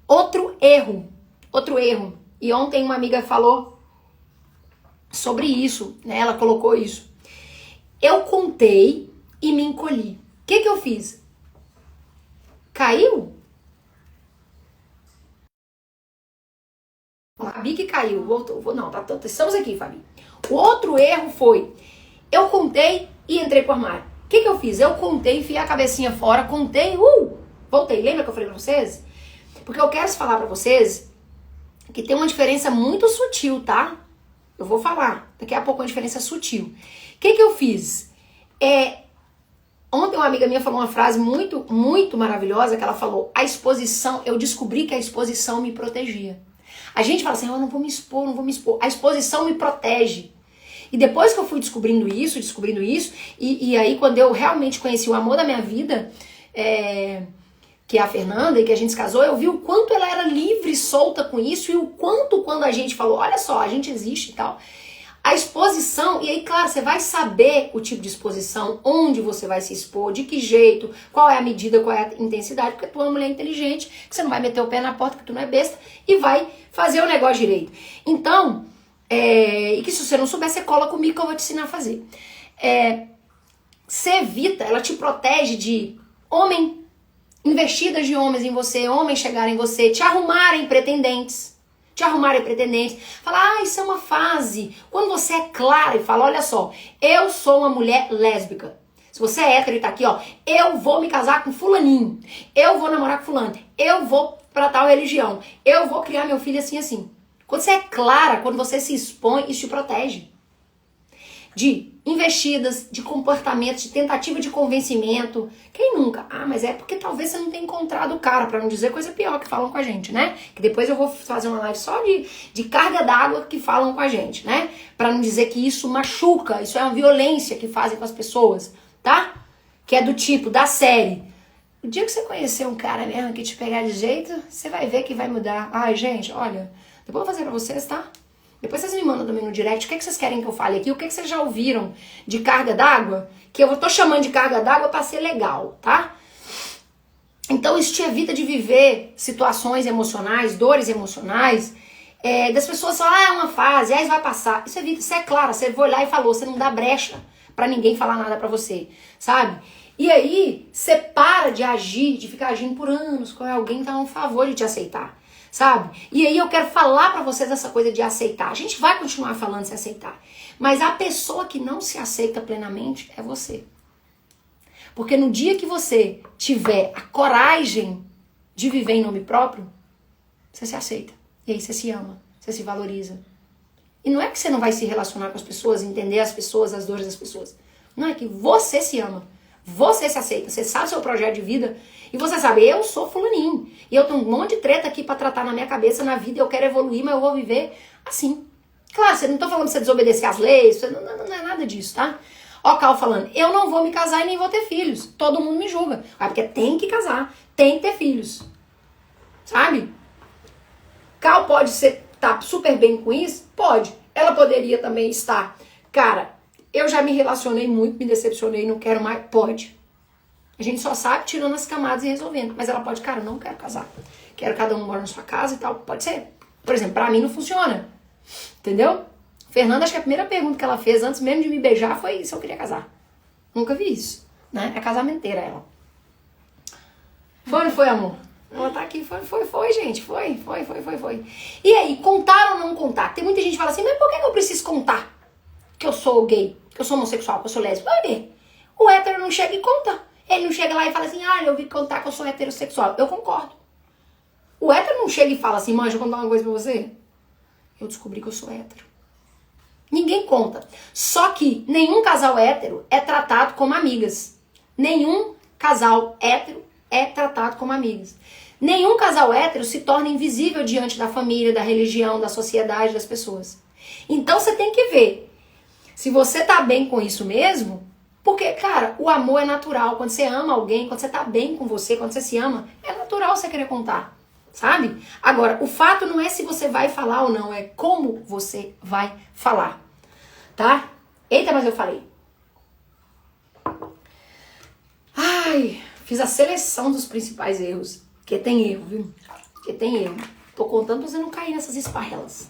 Outro erro. E ontem uma amiga falou sobre isso, né? Ela colocou isso. Eu contei e me encolhi. O que eu fiz? Caiu? Fabi que caiu, voltou. Não, estamos aqui, Fabi. O outro erro foi, eu contei e entrei pro armário. O que eu fiz? Eu contei, enfiei a cabecinha fora, contei, voltei. Lembra que eu falei pra vocês? Porque eu quero falar pra vocês que tem uma diferença muito sutil, tá? Eu vou falar, daqui a pouco uma diferença sutil. O que eu fiz? Ontem uma amiga minha falou uma frase muito, muito maravilhosa, que ela falou, eu descobri que a exposição me protegia. A gente fala assim, eu não vou me expor. A exposição me protege. E depois que eu fui descobrindo isso, e aí quando eu realmente conheci o amor da minha vida, que é a Fernanda, e que a gente se casou, eu vi o quanto ela era livre, solta com isso, e o quanto quando a gente falou, olha só, a gente existe e tal. A exposição, e aí, claro, você vai saber o tipo de exposição, onde você vai se expor, de que jeito, qual é a medida, qual é a intensidade, porque tu é uma mulher inteligente, que você não vai meter o pé na porta, que tu não é besta, e vai fazer o negócio direito. Então, e que se você não souber, você cola comigo que eu vou te ensinar a fazer. Você evita, ela te protege de investidas de homens em você, homens chegarem em você, te arrumarem pretendentes. Falar, isso é uma fase. Quando você é clara e fala, olha só, eu sou uma mulher lésbica. Se você é hétero e tá aqui, ó, eu vou me casar com fulaninho. Eu vou namorar com fulano. Eu vou pra tal religião. Eu vou criar meu filho assim, assim. Quando você é clara, quando você se expõe, isso te protege. De investidas, de comportamentos, de tentativa de convencimento. Quem nunca? Mas é porque talvez você não tenha encontrado o cara, pra não dizer coisa pior que falam com a gente, né? Que depois eu vou fazer uma live só de carga d'água que falam com a gente, né? Pra não dizer que isso machuca, isso é uma violência que fazem com as pessoas, tá? Que é do tipo, da série. O dia que você conhecer um cara mesmo que te pegar de jeito, você vai ver que vai mudar. Ai, gente, olha, depois eu vou fazer pra vocês, tá? Depois vocês me mandam também no direct o que vocês querem que eu fale aqui, o que vocês já ouviram de carga d'água, que eu tô chamando de carga d'água pra ser legal, tá? Então isso te evita de viver situações emocionais, dores emocionais, das pessoas falam, é uma fase, isso vai passar. Isso evita, você é clara, você foi lá e falou, você não dá brecha pra ninguém falar nada pra você, sabe? E aí, você para de agir, de ficar agindo por anos, quando alguém tá a um favor de te aceitar. Sabe? E aí eu quero falar pra vocês essa coisa de aceitar. A gente vai continuar falando de aceitar. Mas a pessoa que não se aceita plenamente é você. Porque no dia que você tiver a coragem de viver em nome próprio, você se aceita. E aí você se ama, você se valoriza. E não é que você não vai se relacionar com as pessoas, entender as pessoas, as dores das pessoas. Não, é que você se ama. Você se aceita, você sabe o seu projeto de vida e você sabe, eu sou fulaninho e eu tenho um monte de treta aqui pra tratar na minha cabeça, na vida, eu quero evoluir, mas eu vou viver assim. Claro, você não tô falando de você desobedecer às leis, não é nada disso, tá? Ó, Cal falando, eu não vou me casar e nem vou ter filhos. Todo mundo me julga. Porque tem que casar, tem que ter filhos. Sabe? Cal pode tá super bem com isso? Pode. Ela poderia também estar, cara, eu já me relacionei muito, me decepcionei, não quero mais. Pode. A gente só sabe tirando as camadas e resolvendo. Mas ela pode, cara, não quero casar. Quero cada um morar na sua casa e tal. Pode ser. Por exemplo, pra mim não funciona. Entendeu? Fernanda, acho que a primeira pergunta que ela fez antes mesmo de me beijar foi se eu queria casar. Nunca vi isso. Né? É casamenteira ela. Foi ou não foi, amor? Ela tá aqui, foi, gente. Foi. E aí, contar ou não contar? Tem muita gente que fala assim, mas por que eu preciso contar que eu sou gay, que eu sou homossexual, que eu sou lésbica? Olha, o hétero não chega e conta. Ele não chega lá e fala assim, eu ouvi contar que eu sou heterossexual. Eu concordo. O hétero não chega e fala assim, mãe, deixa eu contar uma coisa pra você. Eu descobri que eu sou hétero. Ninguém conta. Só que nenhum casal hétero é tratado como amigas. Nenhum casal hétero é tratado como amigas. Nenhum casal hétero se torna invisível diante da família, da religião, da sociedade, das pessoas. Então você tem que ver se você tá bem com isso mesmo, porque, cara, o amor é natural. Quando você ama alguém, quando você tá bem com você, quando você se ama, é natural você querer contar. sabe? Agora, o fato não é se você vai falar ou não, é como você vai falar, tá? Eita, mas eu falei. Ai, fiz a seleção dos principais erros. Porque tem erro, viu? Porque tem erro. Tô contando pra você não cair nessas esparrelas.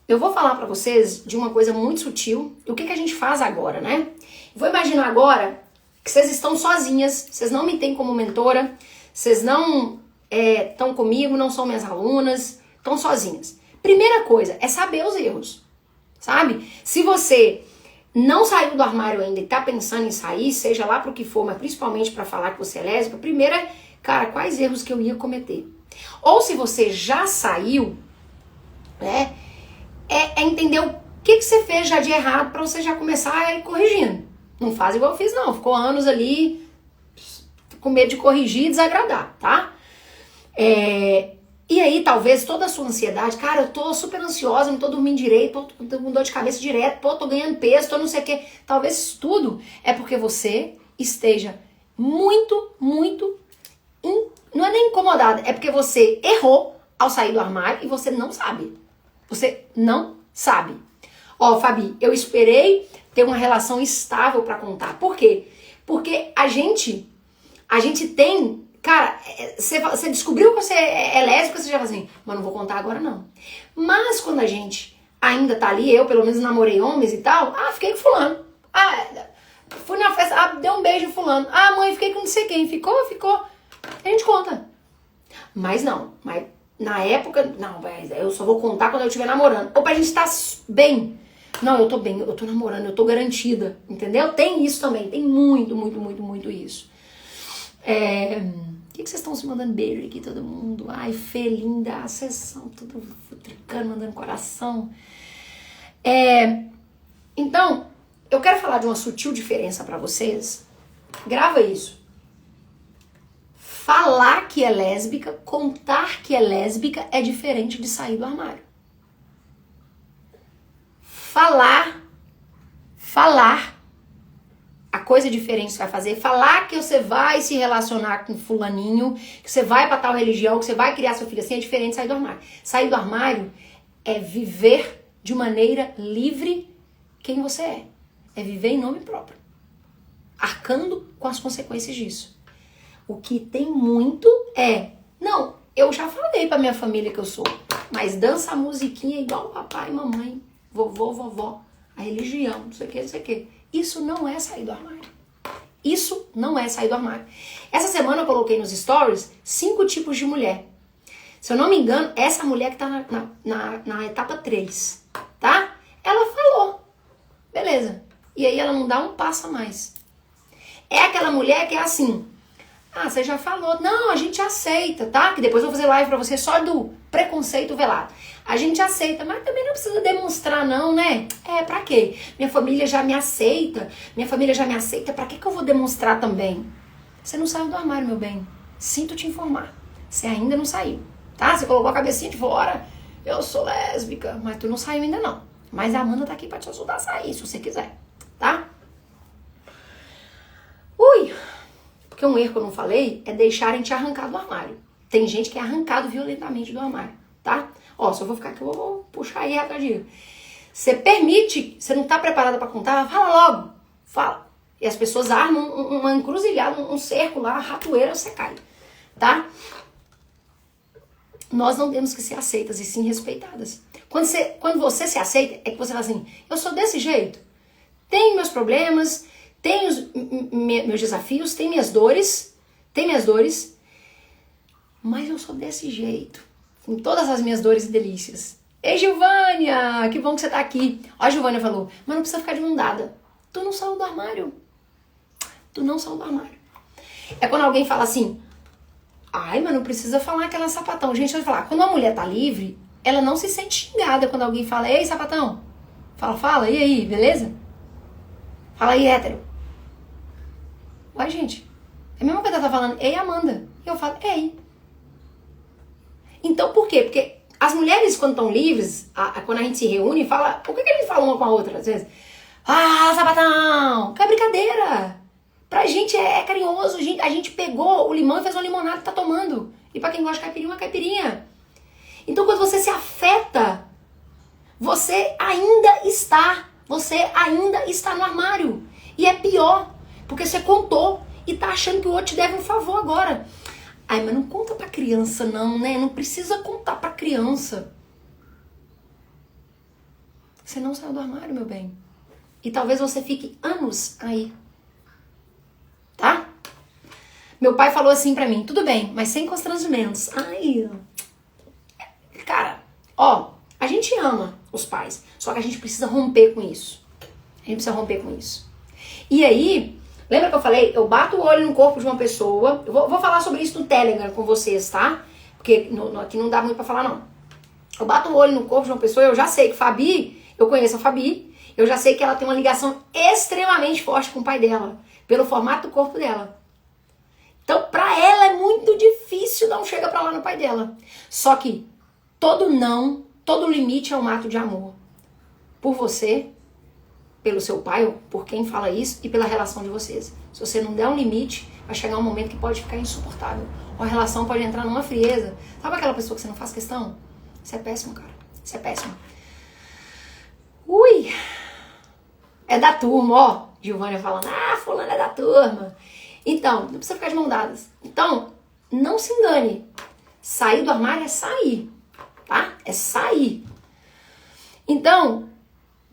Eu vou falar pra vocês de uma coisa muito sutil. O que a gente faz agora, né? Vou imaginar agora que vocês estão sozinhas, vocês não me têm como mentora, vocês não estão comigo, não são minhas alunas, estão sozinhas. Primeira coisa é saber os erros, sabe? Se você não saiu do armário ainda e tá pensando em sair, seja lá pro que for, mas principalmente pra falar que você é lésbica, primeiro é, cara, quais erros que eu ia cometer? Ou se você já saiu, né, é entender o que você fez já de errado pra você já começar a ir corrigindo. Não faz igual eu fiz, não. Ficou anos ali com medo de corrigir e desagradar, tá? E aí, talvez, toda a sua ansiedade, cara, eu tô super ansiosa, não tô dormindo direito, tô com dor de cabeça direto, tô ganhando peso, tô não sei o quê. Talvez isso tudo é porque você esteja muito, não é nem incomodada, é porque você errou ao sair do armário e você não sabe. Você não sabe. Ó, Fabi, eu esperei ter uma relação estável pra contar. Por quê? Porque a gente tem... Cara, você descobriu que você é lésbica, você já fala assim, mas não vou contar agora não. Mas quando a gente ainda tá ali, eu pelo menos namorei homens e tal, fiquei com fulano. Fui na festa, dei um beijo em fulano. Mãe, fiquei com não sei quem. Ficou. A gente conta. Mas não, na época, não, eu só vou contar quando eu estiver namorando. Ou pra gente estar bem. Não, eu tô bem, eu tô namorando, eu tô garantida, entendeu? Tem isso também, tem muito isso. Por que vocês estão se mandando beijo aqui, todo mundo? Ai, Fê, linda, a sessão, tudo tricando, mandando coração. Então, eu quero falar de uma sutil diferença pra vocês. Grava isso. Falar que é lésbica, contar que é lésbica é diferente de sair do armário. Falar, a coisa diferente que você vai fazer, falar que você vai se relacionar com fulaninho, que você vai pra tal religião, que você vai criar seu filho assim, é diferente de sair do armário. Sair do armário é viver de maneira livre quem você é. É viver em nome próprio, arcando com as consequências disso. O que tem muito não, eu já falei pra minha família que eu sou, mas dança a musiquinha igual papai e mamãe, vovô, vovó, a religião, não sei o que. Isso não é sair do armário. Isso não é sair do armário. Essa semana eu coloquei nos stories 5 tipos de mulher. Se eu não me engano, essa mulher que tá na etapa 3, tá? Ela falou. Beleza. E aí ela não dá um passo a mais. É aquela mulher que é assim... você já falou. Não, a gente aceita, tá? Que depois eu vou fazer live pra você só do preconceito velado. A gente aceita, mas também não precisa demonstrar não, né? Pra quê? Minha família já me aceita. Pra que eu vou demonstrar também? Você não saiu do armário, meu bem. Sinto te informar. Você ainda não saiu, tá? Você colocou a cabecinha de fora. Eu sou lésbica, mas tu não saiu ainda não. Mas a Amanda tá aqui pra te ajudar a sair, se você quiser, tá? Porque um erro que eu não falei é deixarem te arrancar do armário. Tem gente que é arrancado violentamente do armário, tá? Se eu vou ficar aqui, eu vou puxar aí rapidinho. Você permite, você não tá preparada pra contar, fala logo, fala. E as pessoas armam uma encruzilhada, um cerco lá, a ratoeira, você cai, tá? Nós não temos que ser aceitas e sim respeitadas. Quando você se aceita, é que você fala assim, eu sou desse jeito, tenho meus problemas, tenho meus desafios, tenho minhas dores, mas eu sou desse jeito, com todas as minhas dores e delícias. Ei, Gilvânia, que bom que você tá aqui. Ó, a Gilvânia falou, mas não precisa ficar de mão dada. Tu não saiu do armário. É quando alguém fala assim, mas não precisa falar que ela é sapatão. Gente, deixa eu falar, quando uma mulher tá livre, ela não se sente xingada quando alguém fala, ei, sapatão. Fala, e aí, beleza? Fala aí, hétero. Ué, gente, é a mesma coisa que ela tá falando, ei, Amanda. E eu falo, ei. Então, por quê? Porque as mulheres, quando estão livres, quando a gente se reúne, fala, o que a gente fala uma com a outra, às vezes? Sapatão, que é brincadeira. Pra gente é carinhoso. A gente pegou o limão e fez uma limonada e tá tomando. E pra quem gosta de caipirinha, uma caipirinha. Então quando você se afeta, você ainda está no armário. E é pior, porque você contou e tá achando que o outro te deve um favor agora. Ai, mas não conta pra criança não, né? Não precisa contar pra criança. Você não saiu do armário, meu bem. E talvez você fique anos aí. Tá? Meu pai falou assim pra mim, tudo bem, mas sem constrangimentos. Ai, cara, ó, a gente ama os pais, só que a gente precisa romper com isso. A gente precisa romper com isso. E aí, lembra que eu falei, eu bato o olho no corpo de uma pessoa, eu vou falar sobre isso no Telegram com vocês, tá? Porque aqui não dá muito pra falar, não. Eu bato o olho no corpo de uma pessoa, eu já sei que Fabi, eu conheço a Fabi, eu já sei que ela tem uma ligação extremamente forte com o pai dela, pelo formato do corpo dela. Então, pra ela é muito difícil dar um chega pra lá no pai dela. Só que todo não, todo limite é um ato de amor. Por você, pelo seu pai, ou por quem fala isso, e pela relação de vocês. Se você não der um limite, vai chegar um momento que pode ficar insuportável. Ou a relação pode entrar numa frieza. Sabe aquela pessoa que você não faz questão? Isso é péssimo, cara. Isso é péssimo. Ui! É da turma, ó. Giovânia falando, fulano é da turma. Então, não precisa ficar de mão dadas. Então, não se engane. Sair do armário é sair, tá? É sair. Então,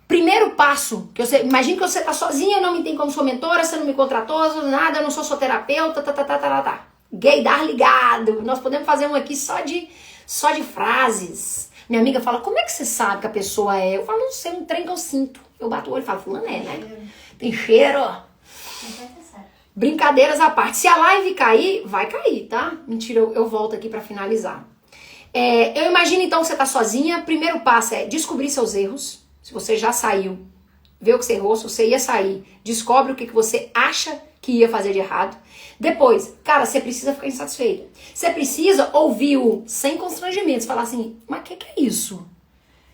primeiro passo, que você, imagine que você tá sozinha, não me tem como sua mentora, você não me contratou, nada, eu não sou sua terapeuta, tá. Gaydar ligado. Nós podemos fazer um aqui só de frases. Minha amiga fala, como é que você sabe que a pessoa é? Eu falo, não sei, um trem que eu sinto. Eu bato o olho e falo, fulano é, né? Tem cheiro. Brincadeiras à parte. Se a live cair, vai cair, tá? Mentira, eu volto aqui pra finalizar. Eu imagino então que você tá sozinha. Primeiro passo é descobrir seus erros. Se você já saiu, vê o que você errou. Se você ia sair, descobre o que você acha que ia fazer de errado. Depois, cara, você precisa ficar insatisfeito. Você precisa ouvir o sem constrangimentos. Falar assim, mas o que é isso?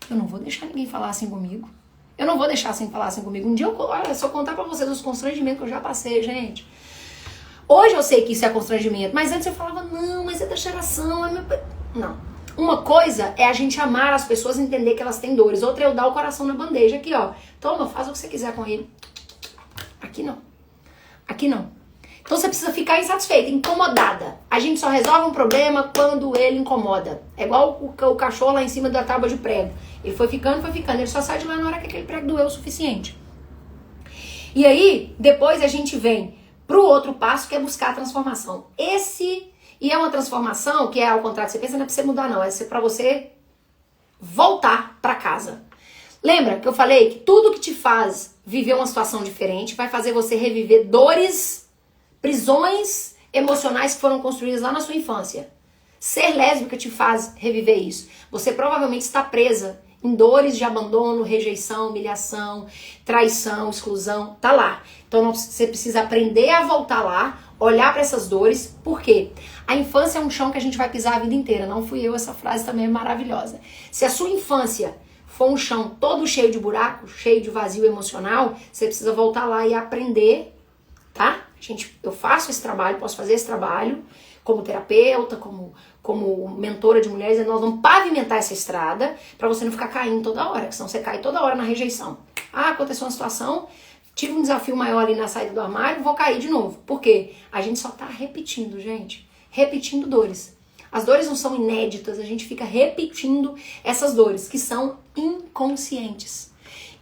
Eu não vou deixar ninguém falar assim comigo. Eu não vou deixar assim falar assim comigo. Um dia olha, se eu contar pra vocês os constrangimentos que eu já passei, gente. Hoje eu sei que isso é constrangimento, mas antes eu falava, não, mas é da geração, é meu... Não. Uma coisa é a gente amar as pessoas e entender que elas têm dores. Outra é eu dar o coração na bandeja. Aqui, ó. Toma, faz o que você quiser com ele. Aqui não. Aqui não. Então você precisa ficar insatisfeita, incomodada. A gente só resolve um problema quando ele incomoda. É igual o cachorro lá em cima da tábua de prego. Ele foi ficando. Ele só sai de lá na hora que aquele prego doeu o suficiente. E aí, depois a gente vem pro outro passo, que é buscar a transformação. E é uma transformação que é ao contrário, você pensa, não é pra você mudar não, é pra você voltar pra casa. Lembra que eu falei que tudo que te faz viver uma situação diferente vai fazer você reviver dores, prisões emocionais que foram construídas lá na sua infância. Ser lésbica te faz reviver isso. Você provavelmente está presa em dores de abandono, rejeição, humilhação, traição, exclusão, tá lá. Então você precisa aprender a voltar lá, olhar para essas dores, por quê? A infância é um chão que a gente vai pisar a vida inteira, não fui eu, essa frase também é maravilhosa. Se a sua infância for um chão todo cheio de buraco, cheio de vazio emocional, você precisa voltar lá e aprender, tá? Eu faço esse trabalho, posso fazer esse trabalho como terapeuta, como mentora de mulheres, nós vamos pavimentar essa estrada pra você não ficar caindo toda hora, porque senão você cai toda hora na rejeição. Aconteceu uma situação, tive um desafio maior ali na saída do armário, vou cair de novo. Por quê? A gente só tá repetindo, gente. Repetindo dores. As dores não são inéditas, a gente fica repetindo essas dores, que são inconscientes.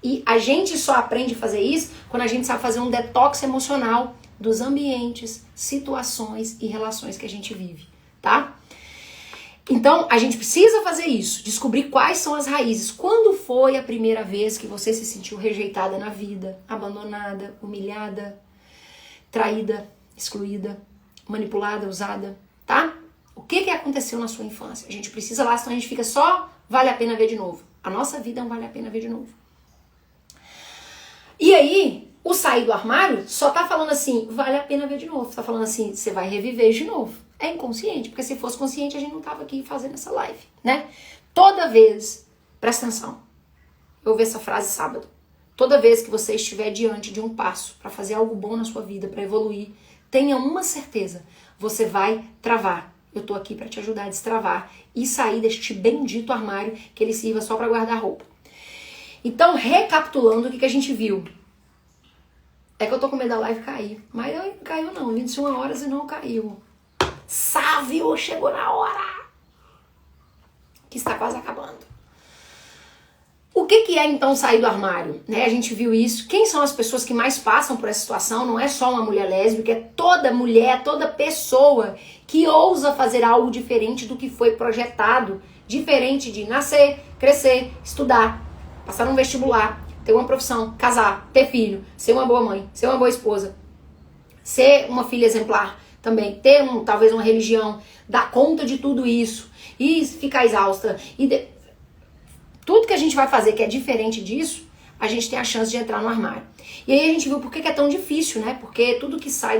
E a gente só aprende a fazer isso quando a gente sabe fazer um detox emocional dos ambientes, situações e relações que a gente vive, tá? Então, a gente precisa fazer isso, descobrir quais são as raízes. Quando foi a primeira vez que você se sentiu rejeitada na vida, abandonada, humilhada, traída, excluída, manipulada, usada, tá? O que aconteceu na sua infância? A gente precisa lá, senão a gente fica só vale a pena ver de novo. A nossa vida não vale a pena ver de novo. E aí, o sair do armário só tá falando assim, vale a pena ver de novo. Tá falando assim, você vai reviver de novo. É inconsciente, porque se fosse consciente a gente não tava aqui fazendo essa live, né? Toda vez, presta atenção, eu ouvi essa frase sábado, toda vez que você estiver diante de um passo para fazer algo bom na sua vida, para evoluir, tenha uma certeza, você vai travar. Eu tô aqui para te ajudar a destravar e sair deste bendito armário que ele sirva só para guardar roupa. Então, recapitulando, o que a gente viu? É que eu tô com medo da live cair. Mas não caiu não, 21 horas e não caiu. Sávio, chegou na hora! Que está quase acabando. O que é então sair do armário? Né? A gente viu isso. Quem são as pessoas que mais passam por essa situação? Não é só uma mulher lésbica, é toda mulher, toda pessoa que ousa fazer algo diferente do que foi projetado. Diferente de nascer, crescer, estudar, passar num vestibular, ter uma profissão, casar, ter filho, ser uma boa mãe, ser uma boa esposa, ser uma filha exemplar também, ter talvez uma religião, dar conta de tudo isso e ficar exausta. Tudo que a gente vai fazer que é diferente disso, a gente tem a chance de entrar no armário. E aí a gente viu por que é tão difícil, né? Porque tudo que sai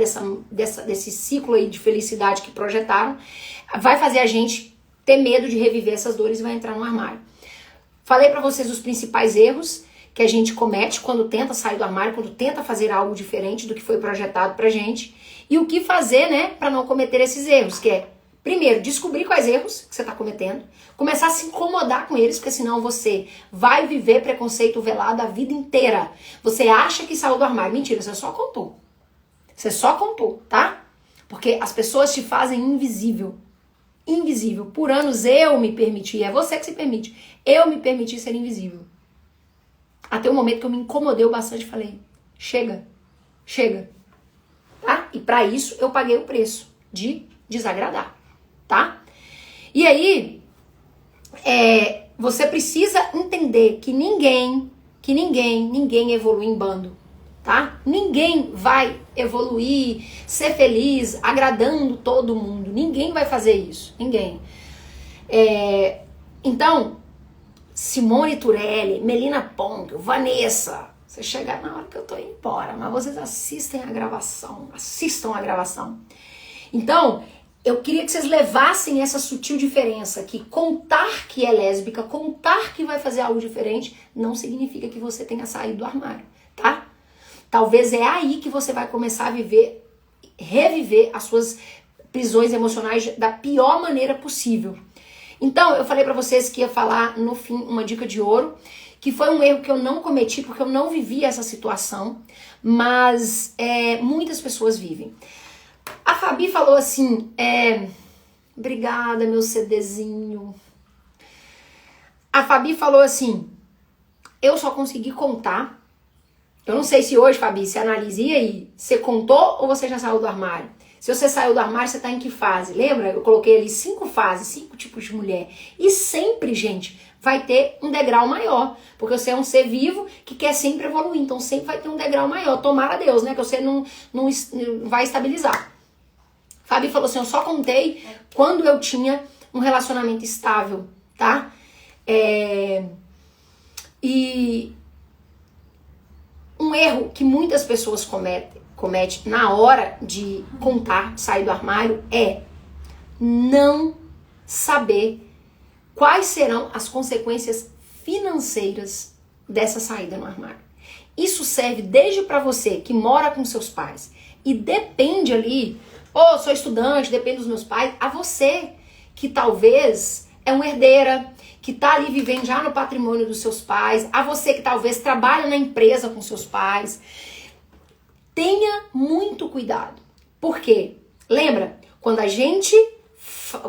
desse ciclo aí de felicidade que projetaram vai fazer a gente ter medo de reviver essas dores e vai entrar no armário. Falei pra vocês os principais erros que a gente comete quando tenta sair do armário, quando tenta fazer algo diferente do que foi projetado pra gente. E o que fazer, né, pra não cometer esses erros, que é, primeiro, descobrir quais erros que você tá cometendo, começar a se incomodar com eles, porque senão você vai viver preconceito velado a vida inteira. Você acha que saiu do armário. Mentira, você só contou. Você só contou, tá? Porque as pessoas te fazem invisível. Invisível. Por anos eu me permiti, é você que se permite, eu me permiti ser invisível. Até o momento que eu me incomodei bastante e falei, chega, chega. Tá? E pra isso eu paguei o preço de desagradar, tá? E aí, você precisa entender que ninguém evolui em bando, tá? Ninguém vai evoluir, ser feliz, agradando todo mundo. Ninguém vai fazer isso, ninguém. Então, Simone Turelli, Melina Ponto, Vanessa, você chega na hora que eu tô indo embora, mas vocês assistam a gravação. Então, eu queria que vocês levassem essa sutil diferença, que contar que é lésbica, contar que vai fazer algo diferente, não significa que você tenha saído do armário, tá? Talvez é aí que você vai começar a reviver as suas prisões emocionais da pior maneira possível. Então, eu falei pra vocês que ia falar no fim uma dica de ouro, que foi um erro que eu não cometi porque eu não vivi essa situação, mas muitas pessoas vivem. A Fabi falou assim, obrigada meu CDzinho. A Fabi falou assim, eu só consegui contar. Eu não sei se hoje, Fabi, você analisa aí, você contou ou você já saiu do armário? Se você saiu do armário, você tá em que fase? Lembra? Eu coloquei ali 5 fases, 5 tipos de mulher. E sempre, gente, vai ter um degrau maior. Porque você é um ser vivo que quer sempre evoluir. Então sempre vai ter um degrau maior. Tomara a Deus, né? Que você não vai estabilizar. Fabi falou assim, eu só contei quando eu tinha um relacionamento estável, tá? E um erro que muitas pessoas comete na hora de contar, sair do armário, é não saber quais serão as consequências financeiras dessa saída no armário. Isso serve desde para você que mora com seus pais e depende ali, sou estudante, depende dos meus pais, a você que talvez é uma herdeira, que tá ali vivendo já no patrimônio dos seus pais, a você que talvez trabalha na empresa com seus pais. Tenha muito cuidado. Por quê? Lembra? Quando a gente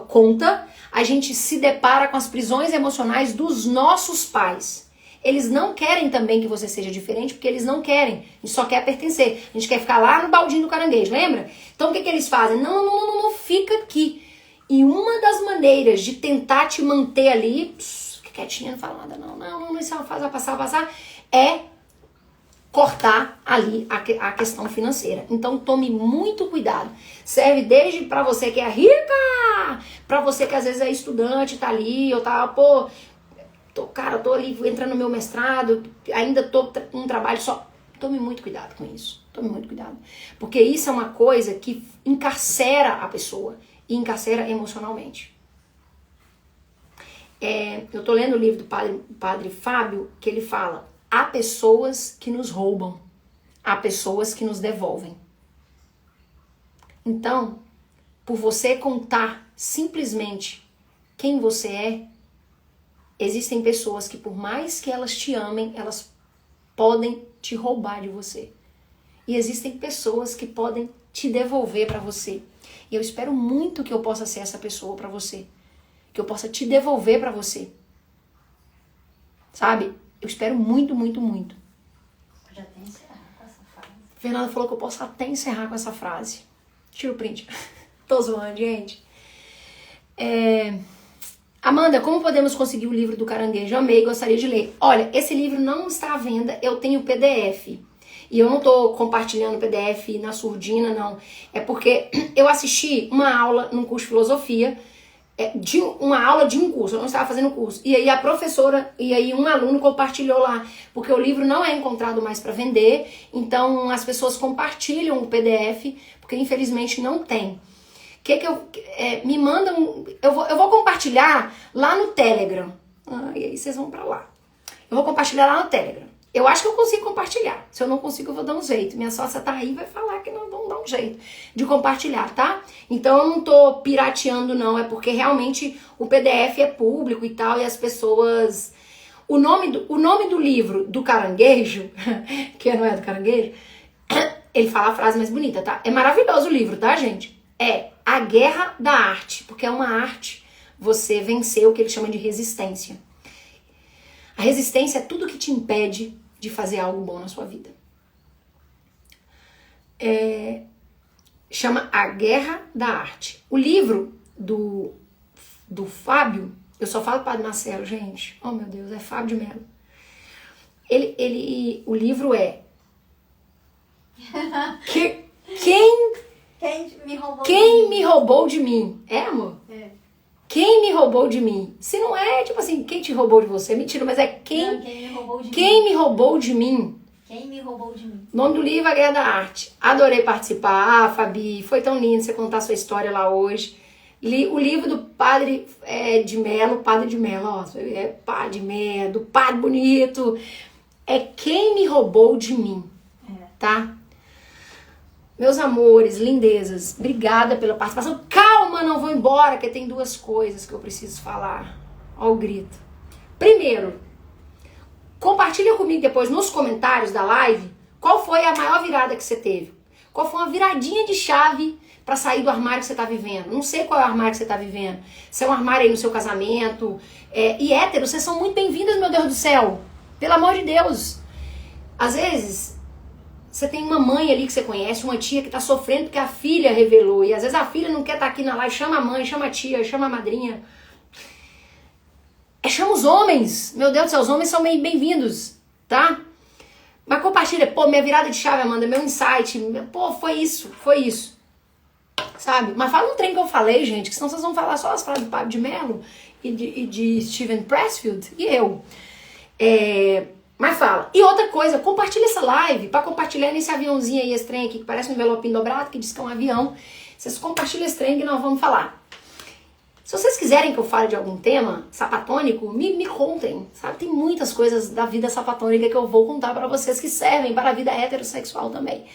conta, a gente se depara com as prisões emocionais dos nossos pais. Eles não querem também que você seja diferente, porque eles não querem. A gente só quer pertencer. A gente quer ficar lá no baldinho do caranguejo, lembra? Então o que eles fazem? Não, fica aqui. E uma das maneiras de tentar te manter ali, fica quietinha, não fala nada, não, isso vai passar, é cortar ali a questão financeira. Então tome muito cuidado. Serve desde pra você que é rica, pra você que às vezes é estudante, tá ali, ou tá, tô ali entrando no meu mestrado, ainda tô num trabalho só. Tome muito cuidado com isso. Tome muito cuidado. Porque isso é uma coisa que encarcera a pessoa e encarcera emocionalmente. Eu tô lendo o livro do padre Fábio, que ele fala, há pessoas que nos roubam, há pessoas que nos devolvem. Então, por você contar simplesmente quem você é, existem pessoas que, por mais que elas te amem, elas podem te roubar de você. E existem pessoas que podem te devolver para você. E eu espero muito que eu possa ser essa pessoa para você. Que eu possa te devolver para você. Sabe? Eu espero muito, muito, muito. Pode até encerrar com essa frase. Fernanda falou que eu posso até encerrar com essa frase. Tira o print. Tô zoando, gente. Amanda, como podemos conseguir o livro do Caranguejo? Amei, gostaria de ler. Olha, esse livro não está à venda, eu tenho PDF. E eu não tô compartilhando PDF na surdina, não. É porque eu assisti uma aula num curso de filosofia, uma aula de um curso, eu não estava fazendo curso. E aí a professora, e aí um aluno compartilhou lá, porque o livro não é encontrado mais para vender, então as pessoas compartilham o PDF, porque infelizmente não tem. Me mandam, eu vou compartilhar lá no Telegram. E aí vocês vão para lá. Eu vou compartilhar lá no Telegram. Eu acho que eu consigo compartilhar. Se eu não consigo, eu vou dar um jeito. Minha sócia tá aí e vai falar que não vão dar um jeito de compartilhar, tá? Então eu não tô pirateando, não. É porque realmente o PDF é público e tal, e as pessoas... O nome do livro do Caranguejo, que não é do Caranguejo, ele fala a frase mais bonita, tá? É maravilhoso o livro, tá, gente? É A Guerra da Arte, porque é uma arte você vencer o que ele chama de resistência. A resistência é tudo que te impede de fazer algo bom na sua vida. Chama A Guerra da Arte. O livro do Fábio, eu só falo Padre Marcelo, gente. Oh, meu Deus, é Fábio de Mello. O livro é... Quem me roubou de mim? É, amor? É. Quem me roubou de mim? Se não é, tipo assim, quem te roubou de você? Mentira, mas é quem me roubou de mim. Quem me roubou de mim? Quem me roubou de mim? Nome do livro, A Guerra da Arte. Adorei participar. Ah, Fabi, foi tão lindo você contar sua história lá hoje. Li o livro do Padre de Mello, Padre de Mello, ó, Padre de Mello, do Padre Bonito. É Quem me roubou de mim, tá? Meus amores, lindezas, obrigada pela participação. Calma, não vou embora, que tem duas coisas que eu preciso falar. Ó o grito. Primeiro, compartilha comigo depois nos comentários da live qual foi a maior virada que você teve. Qual foi uma viradinha de chave para sair do armário que você tá vivendo. Não sei qual é o armário que você tá vivendo. Se é um armário aí no seu casamento. E héteros, vocês são muito bem-vindas, meu Deus do céu. Pelo amor de Deus. Às vezes... Você tem uma mãe ali que você conhece, uma tia que tá sofrendo porque a filha revelou. E às vezes a filha não quer estar aqui na live. Chama a mãe, chama a tia, chama a madrinha. Chama os homens. Meu Deus do céu, os homens são bem-vindos, tá? Mas compartilha. Pô, minha virada de chave, Amanda, meu insight. Pô, foi isso. Sabe? Mas fala um trem que eu falei, gente, que senão vocês vão falar só as frases do Padre de Mello e de Steven Pressfield e eu. Mas fala. E outra coisa, compartilha essa live pra compartilhar nesse aviãozinho aí, esse trem aqui, que parece um envelopinho dobrado, que diz que é um avião. Vocês compartilham esse trem que nós vamos falar. Se vocês quiserem que eu fale de algum tema sapatônico, me contem, sabe? Tem muitas coisas da vida sapatônica que eu vou contar pra vocês que servem para a vida heterossexual também.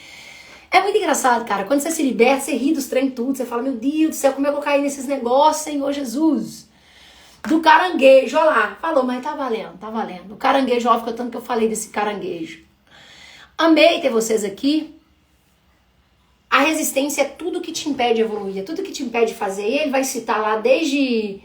É muito engraçado, cara. Quando você se liberta, você ri dos trem tudo, você fala, meu Deus do céu, como é que eu caí nesses negócios, Senhor Jesus? Do caranguejo, olha lá. Falou, mas tá valendo, tá valendo. O caranguejo, ó, fica tanto que eu falei desse caranguejo. Amei ter vocês aqui. A resistência é tudo que te impede de evoluir, é tudo que te impede de fazer. E ele vai citar lá desde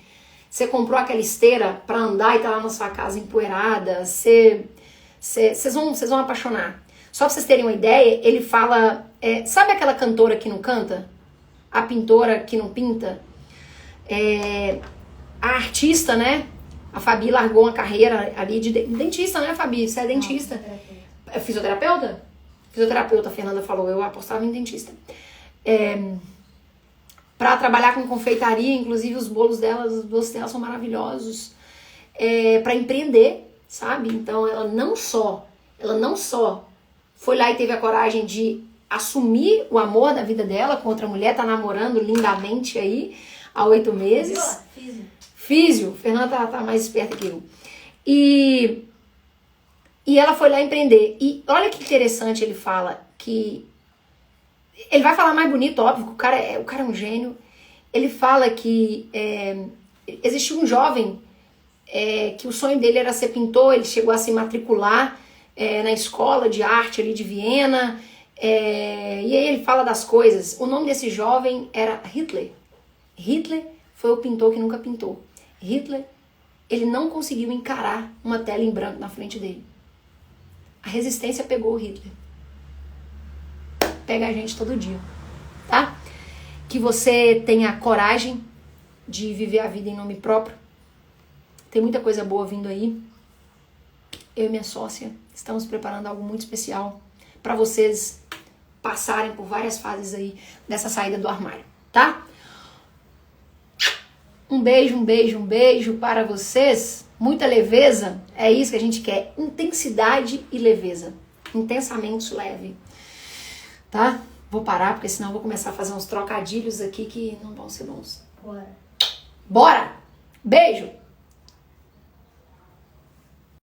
você comprou aquela esteira pra andar e tá lá na sua casa empoeirada. Vocês vão apaixonar. Só pra vocês terem uma ideia, ele fala... sabe aquela cantora que não canta? A pintora que não pinta? A artista, né? A Fabi largou uma carreira ali de dentista, né, Fabi? Você é dentista. É fisioterapeuta? Fisioterapeuta, a Fernanda falou. Eu apostava em dentista. Pra trabalhar com confeitaria, inclusive os bolos delas são maravilhosos. Pra empreender, sabe? Então ela não só foi lá e teve a coragem de assumir o amor da vida dela com outra mulher, tá namorando lindamente aí há 8 meses. Físio. Fernanda tá mais esperta que eu. E E ela foi lá empreender. E olha que interessante, ele fala que... Ele vai falar mais bonito, óbvio, o cara é um gênio. Ele fala que existiu um jovem que o sonho dele era ser pintor, ele chegou a se matricular na escola de arte ali de Viena, e aí ele fala das coisas. O nome desse jovem era Hitler. Hitler foi o pintor que nunca pintou. Hitler, ele não conseguiu encarar uma tela em branco na frente dele. A resistência pegou o Hitler. Pega a gente todo dia, tá? Que você tenha coragem de viver a vida em nome próprio. Tem muita coisa boa vindo aí. Eu e minha sócia estamos preparando algo muito especial para vocês passarem por várias fases aí dessa saída do armário, tá? Um beijo, um beijo, um beijo para vocês. Muita leveza, é isso que a gente quer. Intensidade e leveza. Intensamente leve, tá? Vou parar, porque senão eu vou começar a fazer uns trocadilhos aqui que não vão ser bons. Bora. Bora! Beijo!